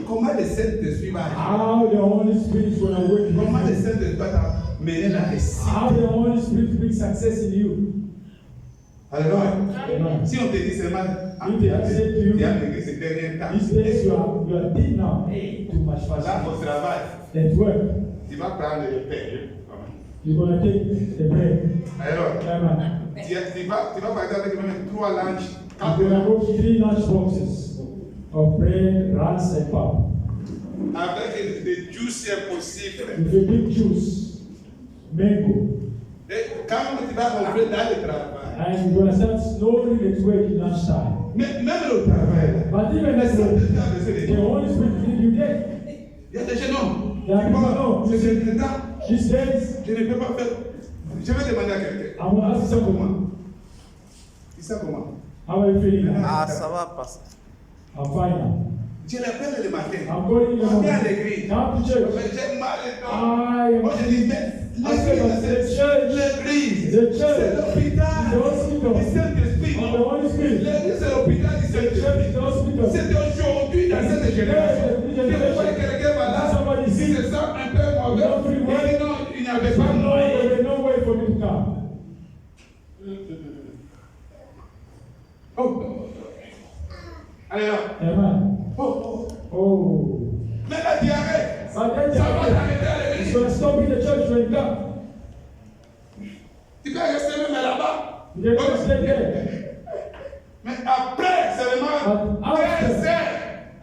Comment le Saint-Esprit va agir? How the Holy Spirit is gonna work in Comment le you. Saint-Esprit va t'amener la réussite? How the Holy Spirit brings success in you. Alléluia. Amen. Si on te dit seulement, If they say to you, tu as maigri ces derniers temps, these days you are deep now. Hey, too much là, fast. au travail, At work, tu vas prendre le pain. you're gonna take the bread. Alors, Amen. tu vas par exemple avec même 3 lunchs, 4 You're gonna lunchs, go 3 lunch boxes of bread, rice, and pap. avec des juices impossibles. With a big juice, mango. Et quand tu vas rentrer dans le travail, And you're gonna start snoring at work in lunchtime. même le travail, But even le at work, Saint-Esprit a besoin de the toi. Holy Spirit will lead you there. Il y a des jeunes hommes, C'est cet état. These days, Je ne peux pas faire. Je vais demander à quelqu'un. I want to ask you something. Dis ça comment? How are you feeling now? Ah, ça va passer. I'm fine now. Je l'appelle le matin. I'm going in the On vient à morning. l'église. Now to church. Mais j'ai mal et tout. Moi I je dis, mais l'église, c'est l'hôpital The hospital. du Saint-Esprit. of the Holy Spirit. L'église, c'est l'hôpital du The church is Saint-Esprit. the hospital. C'est aujourd'hui dans cette génération. Que vous voyez quelqu'un va là, il se sent un peu mauvais. Il dit non, il n'y avait pas No, moyen. there is no way for me to come. Oh. Allez là. Amen. Oh. Oh. Mais la diarrhée, But then ça va t'arrêter à it's l'église. going to stop in the church when you come. Tu peux rester même là-bas. You can stay there. Mais après, c'est vraiment But after, très serre.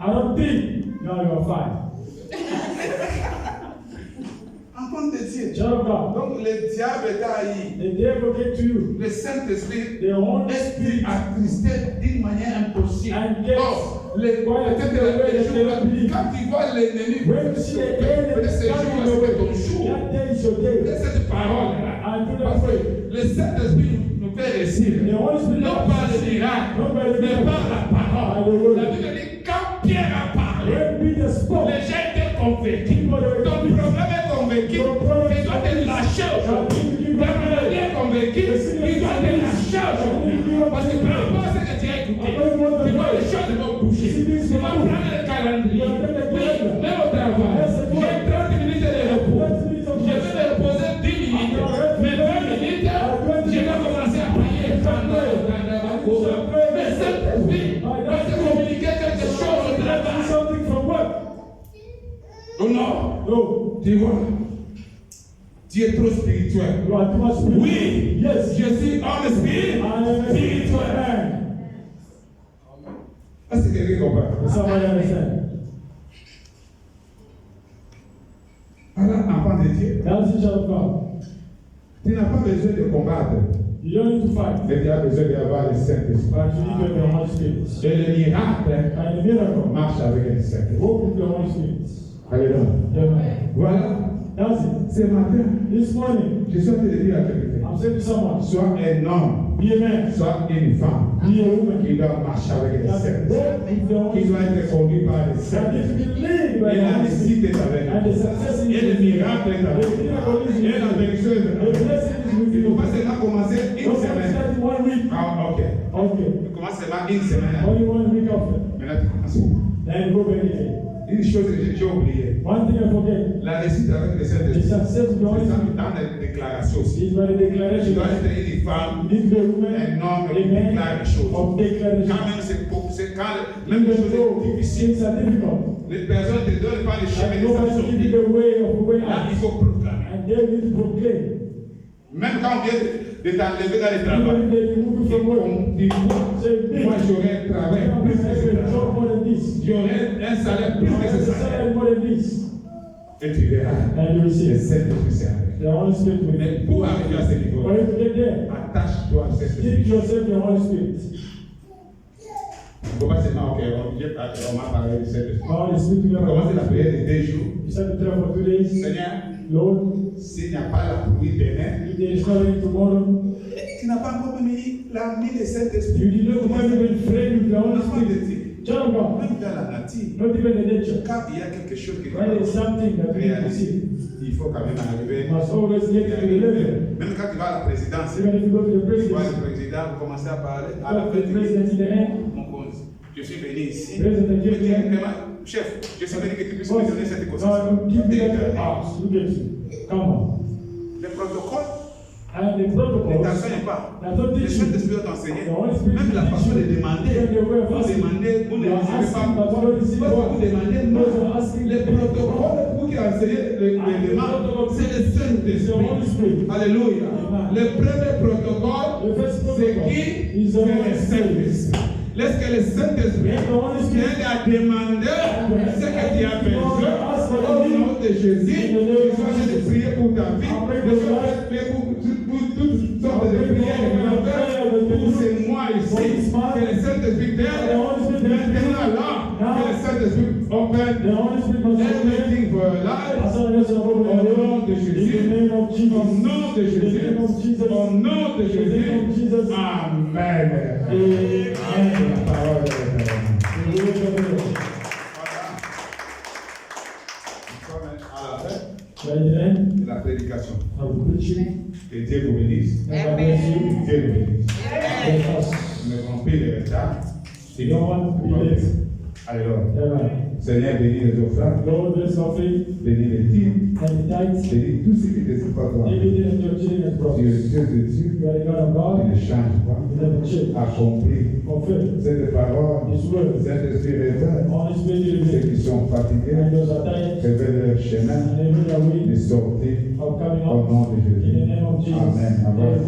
I don't think now you are fine. Enfant de Dieu. Child of God, Donc le diable t'a haï. the devil get to you. Le Saint-Esprit The Holy esprit Spirit attristé d'une manière impossible. And yes, Or, les why peut-être the way les that they jours, don't believe. quand tu vois l'ennemi, When you see the enemy peut-être ces jours, coming c'est your ton way, jour. that day is your day. Peut-être cette parole-là. And do Parce not pray. que le Saint-Esprit nous fait réussir. The Holy Spirit Non par le miracle, not by the mais miracle, par la by the parole. word. La Bible dit quand Pierre a parlé, When Peter spoke, les gens étaient convaincus. people were Ton problème est convaincu. Il doit te lâcher aujourd'hui. Ta maladie est convaincue. Il doit te lâcher aujourd'hui. Parce que par rapport à ce que tu as écouté, tu vois les choses vont bouger. Tu vas prendre le calendrier. Oui, même au travail. J'ai 30 minutes de repos. Je vais me reposer 10 minutes. Mais 20 minutes, je vais commencer à prier. Mais Saint-Esprit va te communiquer quelque chose au travail. something from work. Oh non, No, tu vois, tu es trop spirituel. you are too much spiritual. Oui, Yes, je suis homme I am a spiritual spirituel. man. Est-ce que quelqu'un comprend? Somebody understand? Alors, enfant de Dieu, That's the child of God. tu n'as pas besoin de combattre, You don't need to fight, mais tu as besoin d'avoir le Saint-Esprit. but you need to have the Holy Spirit. Et le miracle And the miracle, marche avec le Saint-Esprit. walk with the Holy Spirit. Alléluia. Amen. Voilà, That's it. ce matin, This morning, je suis en train de dire à quelqu'un, I'm saying to someone, sois un homme, be a man, sois une femme, be a woman. qui doit marcher avec le That Saint-Esprit, walk with the Holy qui doit Spirit. être conduit par le That needs to Saint-Esprit. be led by Et the la Holy Spirit. réussite est avec And the lui. success is Et le miracle est avec The lui. miracle is Et la bénédiction est avec The lui. blessing is with Il ne you. faut pas seulement commencer une Don't semaine. start in 1 week. Ah, ok. Okay. Tu commences seulement une semaine. Only 1 week after. Maintenant, tu commences. Then go back again. Une chose que j'ai oublié. One thing I forget. La réussite avec le The Saint-Esprit. success of the Holy C'est ça Spirit dans les déclarations aussi. is by the Tu declaration. dois être une femme, You need to be a woman, un homme qui a man déclare les choses. of declaration. Quand même, c'est quand même les Even choses though sont difficiles. things are difficult, Les personnes ne te donnent pas les chemins and de nobody sortie. give you the way of the way Là, il out. faut proclamer. And they need to proclaim. Même quand on vient de t'enlever dans le Even travail, if they remove you from work, on dit, say, moi j'aurais un travail plus que ce a job travail. more than this. J'aurais un salaire plus I que have ce a salaire. salary more than this. Et tu verras, And you will le see Saint-Esprit c'est avec. the Holy Spirit will Mais be. pour arriver à ce niveau, For you to get there, attache-toi au keep Saint-Esprit. yourself the Holy Spirit. Il ne faut pas seulement, ok, on m'a parlé du Saint-Esprit. Holy Spirit will On commence la be. prière de 2 jours. You said to pray for 2 days. Seigneur, Lord, s'il n'y a pas la pluie demain, if there is no rain tomorrow, tu n'as pas encore mis le you Saint-Esprit. did not even pray with the Holy Enfant de Spirit. Dieu, Child of God, même dans la nature, not even the nature. quand il y a quelque chose qui When there is something that you need to see, il faut quand même arriver. you must always get to the level. Même quand tu vas à la présidence, Even if you go to the tu vois president, le président, vous commencez à parler. À la talk fin, to the tu president in the end, dis, mon cause, je suis venu ici. President, Mais give me directement, chef, je suis venu que tu puisses me donner cette concession. God, give me Tout est that éternel. house. Look at you. Come on. Le protocole And the ne protocol, t'enseigne pas. that's not Le teach you. Saint-Esprit va t'enseigner. The Holy Spirit Même la will façon teach de you. demander. Even the way of Vous asking. demandez, vous ne You are recevez asking, but pas. you don't receive Pourquoi vous what? demandez non? Because you are asking Le protocole pour qui a enseigné les demandes, c'est le Saint-Esprit. Alléluia. Le premier protocole, The first c'est protocol qui? is the C'est Holy le Spirit. Saint-Esprit. Laisse que le Saint-Esprit Let the Holy Spirit vienne à demander ce que tu as besoin. Au nom de Jésus, je suis en train de prier pour ta vie. Je suis en train de prier pour toutes sortes de prières pour ces mois ici. Que le Saint-Esprit t'aide. Maintenant là, que le Saint-Esprit open The Holy Spirit must open everything for life. Au nom de Jésus. Au nom de Jésus. Au nom de Jésus. Amen. La parole de la prédication. Que Dieu vous bénisse. Dieu vous bénisse. Nous ne rompez les retards. Alors, Seigneur, bénis les offrandes, bénis les dîmes, bénis tout ce qui est pas toi. Tu es le Dieu de Dieu, tu ne changes pas. Accomplis cette parole, cette esprit révèle ceux qui sont fatigués, révèle leur chemin, les sortir au nom de Jésus. Amen. Amen.